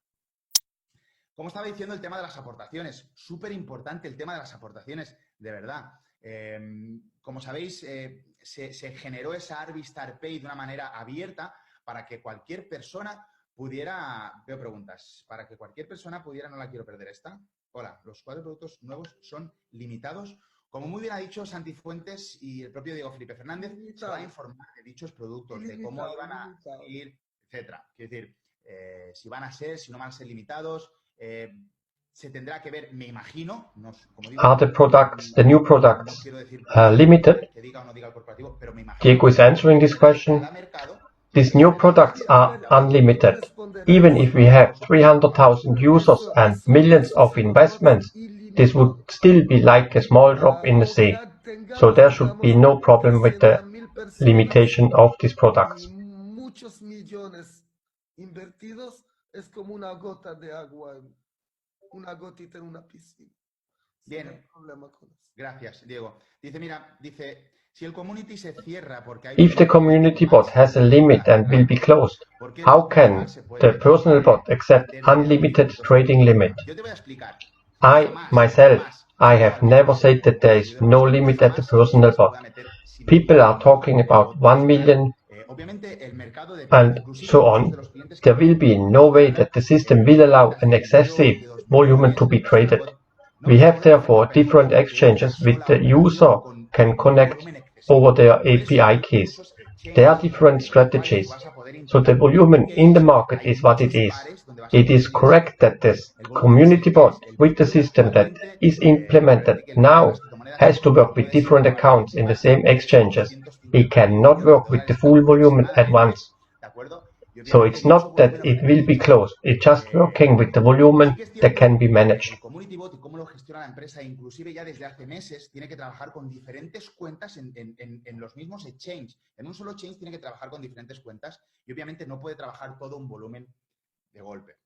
Como estaba diciendo, el tema de las aportaciones. Súper importante el tema de las aportaciones, de verdad. Como sabéis, se generó esa Arbistar Pay de una manera abierta para que cualquier persona pudiera... Veo preguntas. Para que cualquier persona pudiera... No la quiero perder esta. Hola, los 4 productos nuevos son limitados. Como muy bien ha dicho Santi Fuentes y el propio Diego Felipe Fernández, se va a informar de dichos productos, de cómo iban a ir, etcétera. Quiero decir, si van a ser, si no van a ser limitados, se tendrá que ver, me imagino, no, como digo, Are the products, the new products, limited? Diego is answering this question. These new products are unlimited. Even if we have 300,000 users and millions of investments, this would still be like a small drop in the sea. So there should be no problem with the limitation of these products. Muchos millones invertidos es como una gota de agua, una gotita en una piscina. Bien. No hay problema con eso. Gracias, Diego. Dice, si el community se cierra porque hay... If the community bot has a limit and will be closed, how can the personal bot accept unlimited trading limit? Yo te voy a explicar. I, myself, I have never said that there is no limit at the personal bot. People are talking about 1 million and so on. There will be no way that the system will allow an excessive volume to be traded. We have therefore different exchanges with the user can connect over their API keys. There are different strategies. So the volume in the market is what it is. It is correct that this community bot with the system that is implemented now has to work with different accounts in the same exchanges. It cannot work with the full volume at once. So it's not that it will be closed, it's just working with the volume that can be managed. El Community Bot y cómo lo gestiona la empresa, inclusive ya desde hace meses, tiene que trabajar con diferentes cuentas en los mismos exchange. En un solo exchange tiene que trabajar con diferentes cuentas y obviamente no puede trabajar todo un volumen de golpe.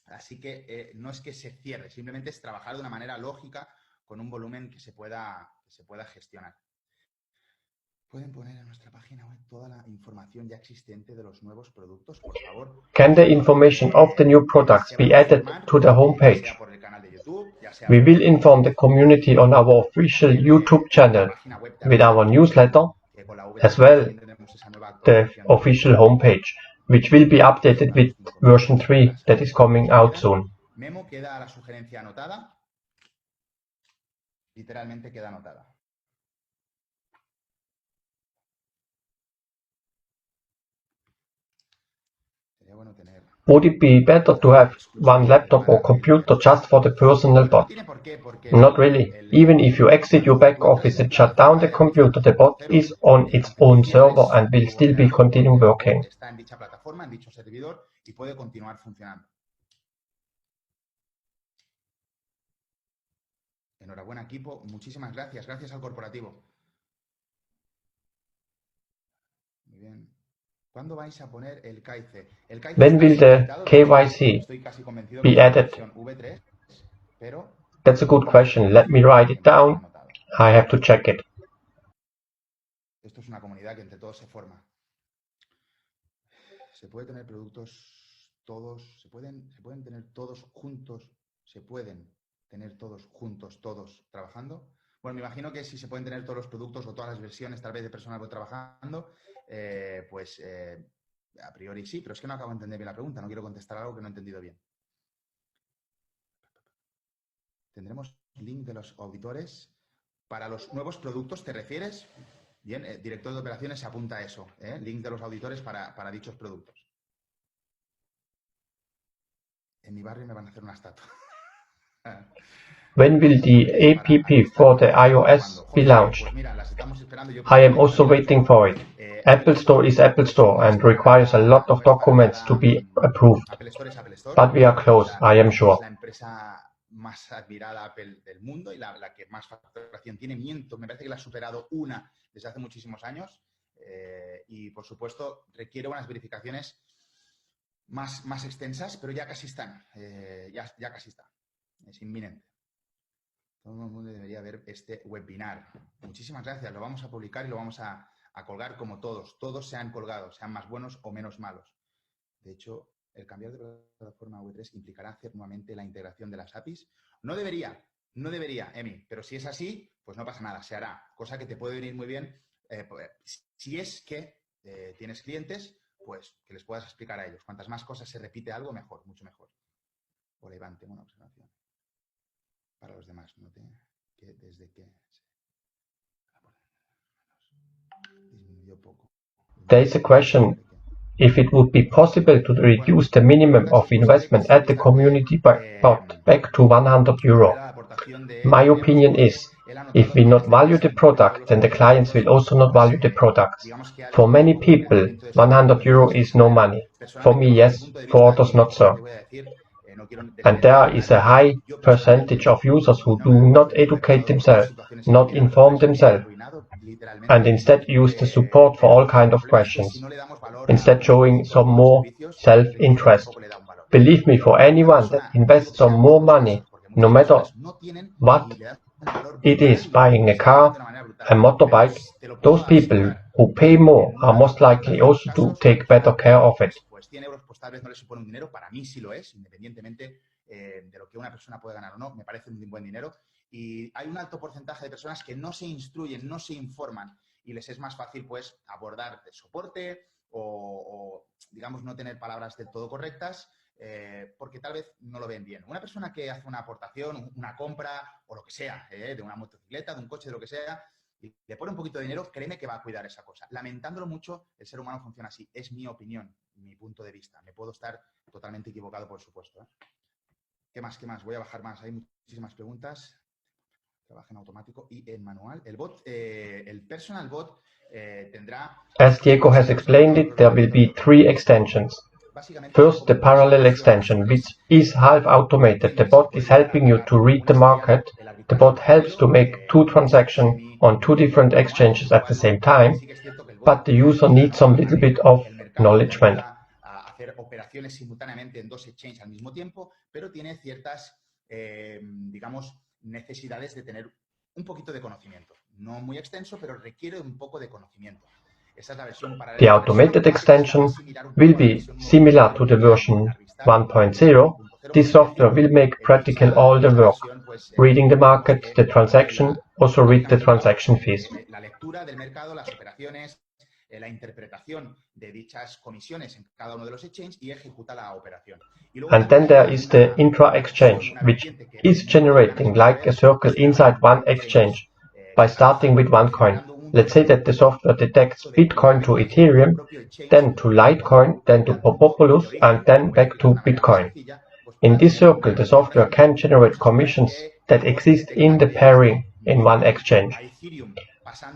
Así que no es que se cierre, simplemente es trabajar de una manera lógica con un volumen que se pueda gestionar. ¿Pueden poner en nuestra página web toda la información ya existente de los nuevos productos, por favor? Can the information of the new products be added to the homepage? We will inform the community on our official YouTube channel with our newsletter, as well the official homepage, which will be updated with version 3 that is coming out soon. Memo, queda la sugerencia anotada. Literalmente queda anotada. Sería bueno tener... Would it be better to have one laptop or computer just for the personal bot? Not really. Even if you exit your back office and shut down the computer, the bot is on its own server and will still be continuing working. Está en dicha plataforma, en dicho servidor y puede continuar funcionando. Enhorabuena, equipo. Muchísimas gracias. Gracias al corporativo. Muy bien. ¿Cuándo vais a poner el KIC? El KIC When will the KYC estoy casi convencido be que es la added? versión V3, pero That's a good question. Let me write it down. I have to check it. esto es una comunidad que entre todos se forma. Se puede tener productos todos, se pueden tener todos juntos, todos trabajando. Bueno, me imagino que si se pueden tener todos los productos o todas las versiones tal vez de personal trabajando, a priori sí, pero es que no acabo de entender bien la pregunta, no quiero contestar algo que no he entendido bien. ¿Tendremos link de los auditores? ¿Para los nuevos productos te refieres? Bien, director de operaciones se apunta a eso, link de los auditores para dichos productos. En mi barrio me van a hacer una estatua. When will the app for the iOS be launched? I am also waiting for it. Apple Store is Apple Store and requires a lot of documents to be approved. But we are close, I am sure. La empresa más admirada Apple del mundo y la que más facturación tiene. Me parece que la ha superado desde hace muchísimos años. Y, por supuesto, requiere unas verificaciones más extensas, pero ya casi están. Ya casi está. Es inminente. Todo el mundo debería ver este webinar. Muchísimas gracias. Lo vamos a publicar y lo vamos a colgar como todos. Todos se han colgado, sean más buenos o menos malos. De hecho, el cambiar de plataforma a V3 implicará hacer nuevamente la integración de las APIs. No debería, Emi, pero si es así, pues no pasa nada, se hará. Cosa que te puede venir muy bien. Si es que tienes clientes, pues que les puedas explicar a ellos. Cuantas más cosas se repite algo, mejor, mucho mejor. Hola, Iván, tengo una observación. Para los demás, noté que desde que disminuyó poco. There is a question if it would be possible to reduce the minimum of investment at the community bot back to €100. My opinion is, if we not value the product, then the clients will also not value the products. For many people, €100 is no money. For me, yes. For others, not so. And there is a high percentage of users who do not educate themselves, not inform themselves, and instead use the support for all kinds of questions, instead showing some more self-interest. Believe me, for anyone that invests some more money, no matter what it is, buying a car, a motorbike, those people who pay more are most likely also to take better care of it. Pues 100 euros pues tal vez no le supone un dinero, para mí sí lo es, independientemente de lo que una persona puede ganar o no, me parece un buen dinero. Y hay un alto porcentaje de personas que no se instruyen, no se informan y les es más fácil pues abordar el soporte o digamos no tener palabras del todo correctas porque tal vez no lo ven bien. Una persona que hace una aportación, una compra o lo que sea, de una motocicleta, de un coche, de lo que sea, y le pone un poquito de dinero, créeme que va a cuidar esa cosa. Lamentándolo mucho, el ser humano funciona así. Es mi opinión, mi punto de vista. Me puedo estar totalmente equivocado, por supuesto. ¿Qué más? Voy a bajar más. Hay muchísimas preguntas. Trabaja en automático y en manual. El bot, el personal bot tendrá... As Diego has explained it, there will be 3 extensions. First, the parallel extension, which is half automated. The bot is helping you to read the market. The bot helps to make 2 transactions on 2 different exchanges at the same time, but the user needs some little bit of acknowledgement. A hacer operaciones simultáneamente en 2 exchanges al mismo tiempo, pero tiene ciertas, digamos, necesidades de tener un poquito de conocimiento. No muy extenso, pero requiere un poco de conocimiento. Esa es la versión paralela. The automated extension will be similar to the version 1.0. This software will make practical all the work, reading the market, the transaction, also read the transaction fees. La lectura del mercado, las operaciones, la interpretación de dichas comisiones en cada uno de los exchanges y ejecuta la operación. And then there is the intra-exchange, which is generating like a circle inside one exchange by starting with one coin. Let's say that the software detects Bitcoin to Ethereum, then to Litecoin, then to Populus, and then back to Bitcoin. In this circle, the software can generate commissions that exist in the pairing in one exchange.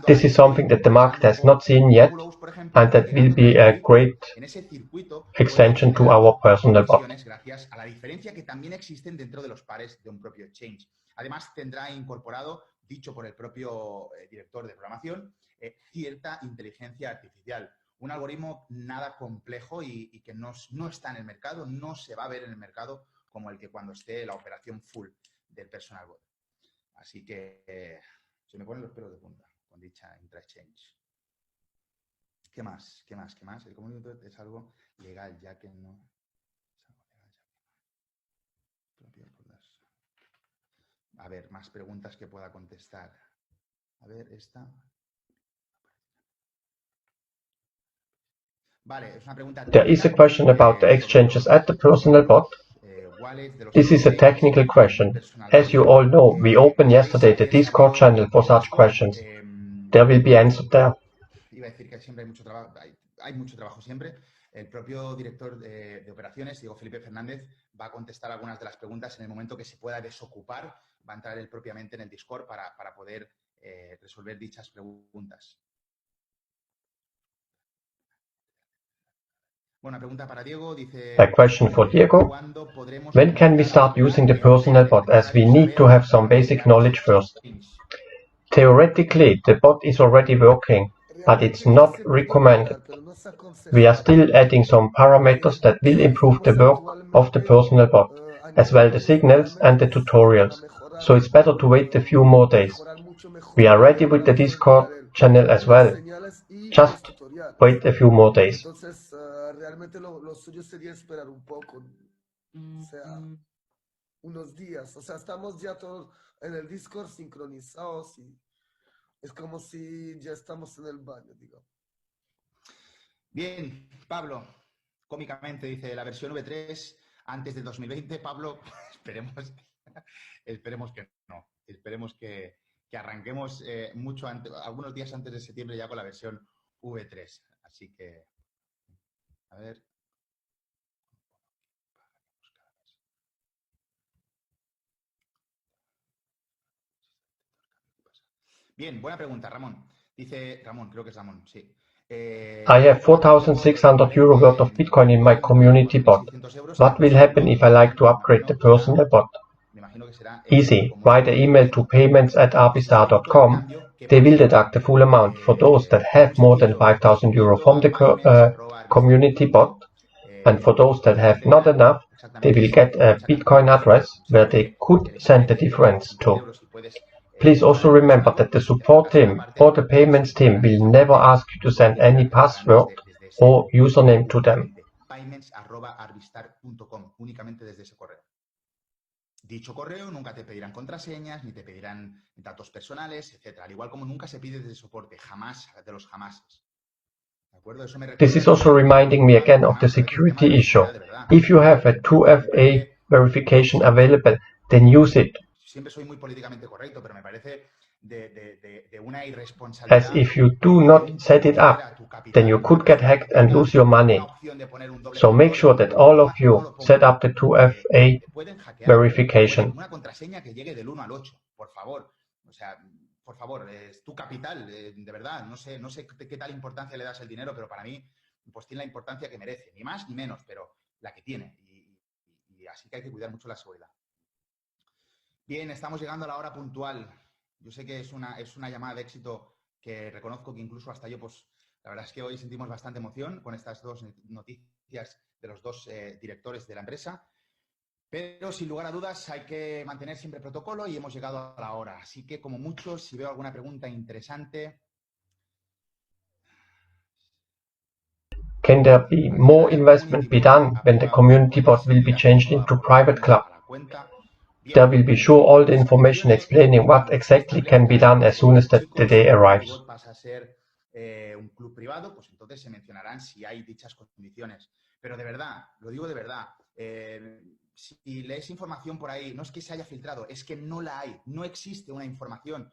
This is something that the market has not seen yet, and that will be a great extension to our personal bot. Gracias a la diferencia que también existen dentro de los pares de un propio exchange. Además, tendrá incorporado, dicho por el propio director de programación, cierta inteligencia artificial. Un algoritmo nada complejo y que no está en el mercado, no se va a ver en el mercado como el que cuando esté la operación full del personal bot. Así que se me ponen los pelos de punta con dicha intra-exchange. ¿Qué más? ¿Qué más? ¿Qué más? El community es algo legal, ya que no... A ver, más preguntas que pueda contestar. A ver, esta... Vale, es una pregunta... There is a question about the exchanges at the personal bot. This is a technical question. As you all know, we opened yesterday the Discord channel for such questions. There will be answers there. Iba a decir que siempre hay mucho trabajo siempre. El propio director de operaciones, Diego Felipe Fernández, va a contestar algunas de las preguntas en el momento que se pueda desocupar. Va a entrar él propiamente en el Discord para poder resolver dichas preguntas. Bueno, una pregunta para Diego, dice... A question for Diego. When can we start using the personal bot, as we need to have some basic knowledge first? Theoretically, the bot is already working, but it's not recommended. We are still adding some parameters that will improve the work of the personal bot, as well the signals and the tutorials, so it's better to wait a few more days. We are ready with the Discord channel as well. Just wait a few more days. Entonces, realmente lo suyo sería esperar un poco, o sea, unos días. O sea, estamos ya todos en el Discord sincronizados y es como si ya estamos en el baño, digamos. Bien, Pablo, cómicamente dice la versión V3 antes del 2020. Pablo, esperemos que no. Esperemos que arranquemos mucho antes, algunos días antes de septiembre ya con la versión V3. Así que, a ver. Bien, buena pregunta, Ramón. Dice Ramón, creo que es Ramón, sí. I have 4,600 euro worth of Bitcoin in my community bot. What will happen if I like to upgrade the personal bot? Easy. Write an email to payments@arbistar.com. They will deduct the full amount for those that have more than 5,000 euro from the community bot. And for those that have not enough, they will get a Bitcoin address where they could send the difference to. Please also remember that the support team or the payments team will never ask you to send any password or username to them. Payments@arbistar.com, únicamente desde ese correo. Dicho correo nunca te pedirán contraseñas, ni te pedirán datos personales, etc. Al igual como nunca se pide desde soporte, jamás de los jamases. ¿De acuerdo? Eso me This is also reminding me again of the security issue. If you have a 2FA verification available, then use it. Siempre soy muy políticamente correcto, pero me parece de una irresponsabilidad. As if you do not set it up, then you could get hacked and lose your money. So make sure that all of you set up the 2FA verification. Una contraseña que llegue del 1 al 8, por favor. O sea, por favor, es tu capital, de verdad. No sé qué tal importancia le das el dinero, pero para mí, pues tiene la importancia que merece. Ni más ni menos, pero la que tiene. Y así que hay que cuidar mucho la seguridad. Bien, estamos llegando a la hora puntual. Yo sé que es una llamada de éxito que reconozco que incluso hasta yo, pues la verdad es que hoy sentimos bastante emoción con estas dos noticias de los dos directores de la empresa. Pero sin lugar a dudas hay que mantener siempre protocolo y hemos llegado a la hora. Así que como mucho, si veo alguna pregunta interesante... Can there be more investment be done when the community bot will be changed into private club? There will be sure all the information explaining what exactly can be done as soon as the day arrives. Pasa a ser un club privado, pues entonces se mencionarán si hay dichas condiciones. Pero de verdad, lo digo de verdad, si lees información por ahí, no es que se haya filtrado, es que no la hay, no existe una información.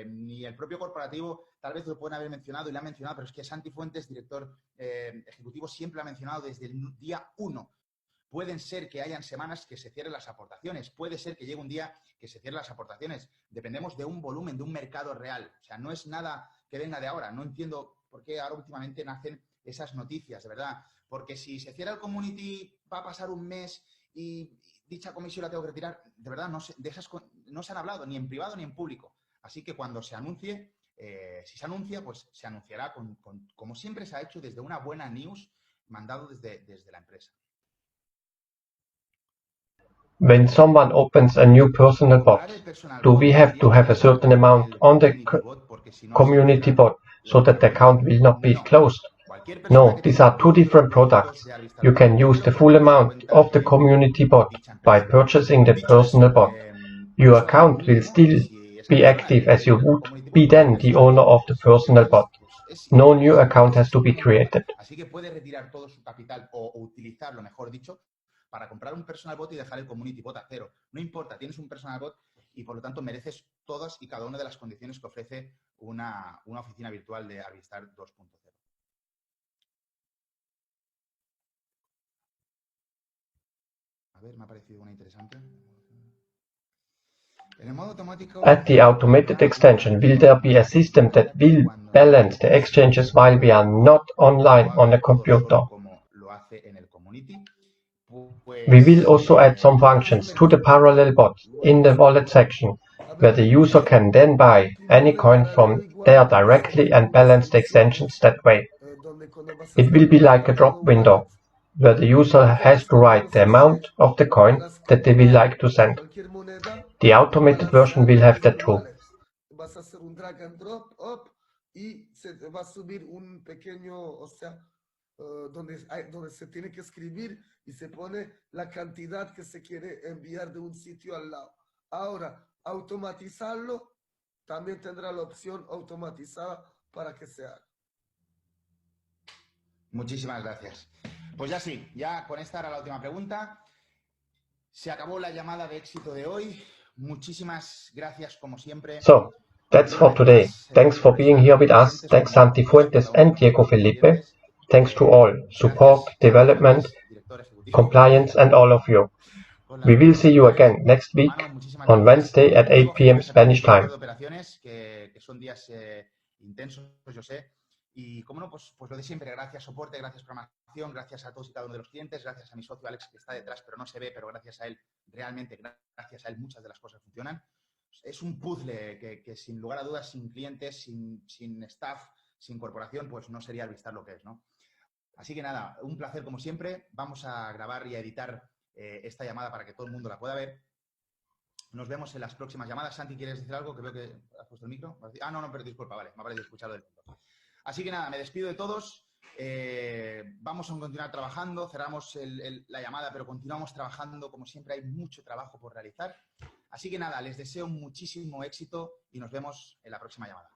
Ni el propio corporativo, tal vez lo pueden haber mencionado y lo han mencionado, pero es que Santi Fuentes, director ejecutivo, siempre lo ha mencionado desde el día 1. Pueden ser que hayan semanas que se cierren las aportaciones, puede ser que llegue un día que se cierren las aportaciones. Dependemos de un volumen, de un mercado real. O sea, no es nada que venga de ahora. No entiendo por qué ahora últimamente nacen esas noticias, de verdad. Porque si se cierra el community, va a pasar un mes y dicha comisión la tengo que retirar. De verdad, de esas no se han hablado ni en privado ni en público. Así que cuando se anuncie, si se anuncia, pues se anunciará como siempre se ha hecho desde una buena news mandado desde la empresa. When someone opens a new personal bot, do we have to have a certain amount on the community bot so that the account will not be closed? No, these are two different products. You can use the full amount of the community bot by purchasing the personal bot. Your account will still be active as you would be then the owner of the personal bot. No new account has to be created. Así que puede retirar todo su capital o utilizarlo, mejor dicho, para comprar un personal bot y dejar el community bot a cero. No importa, tienes un personal bot y por lo tanto mereces todas y cada una de las condiciones que ofrece una oficina virtual de Arbistar 2.0. A ver, me ha parecido una interesante. At the automated extension, will there be a system that will balance the exchanges while we are not online on a computer? We will also add some functions to the parallel bot in the wallet section, where the user can then buy any coin from there directly and balance the extensions that way. It will be like a drop window, where the user has to write the amount of the coin that they will like to send. The automated version will have that too. Vas a hacer un drag and drop up y se va a subir un pequeño, o sea, donde se tiene que escribir y se pone la cantidad que se quiere enviar de un sitio al lado. Ahora, automatizarlo, también tendrá la opción automatizada para que se haga. Muchísimas gracias. Pues ya sí, ya con esta era la última pregunta. Se acabó la llamada de éxito de hoy. Muchísimas gracias como siempre. So, that's for today. Thanks for being here with us. Thanks Santi Fuentes and Diego Felipe. Thanks to all, support, development, compliance and all of you. We will see you again next week on Wednesday at 8 p.m. Spanish time. Que son días intensos, yo sé. Y como no, pues lo de siempre, gracias soporte, gracias programación, gracias a todos y cada uno de los clientes, gracias a mi socio Alex que está detrás, pero no se ve, pero gracias a él, realmente, gracias a él muchas de las cosas funcionan. Es un puzzle que sin lugar a dudas, sin clientes, sin staff, sin corporación, pues no sería Arbistar lo que es, ¿no? Así que nada, un placer como siempre. Vamos a grabar y a editar esta llamada para que todo el mundo la pueda ver. Nos vemos en las próximas llamadas. Santi, ¿quieres decir algo? Que veo que has puesto el micro. Ah, no, pero disculpa, vale, me ha parecido escucharlo del fondo. Así que nada, me despido de todos. Vamos a continuar trabajando. Cerramos la llamada, pero continuamos trabajando. Como siempre, hay mucho trabajo por realizar. Así que nada, les deseo muchísimo éxito y nos vemos en la próxima llamada.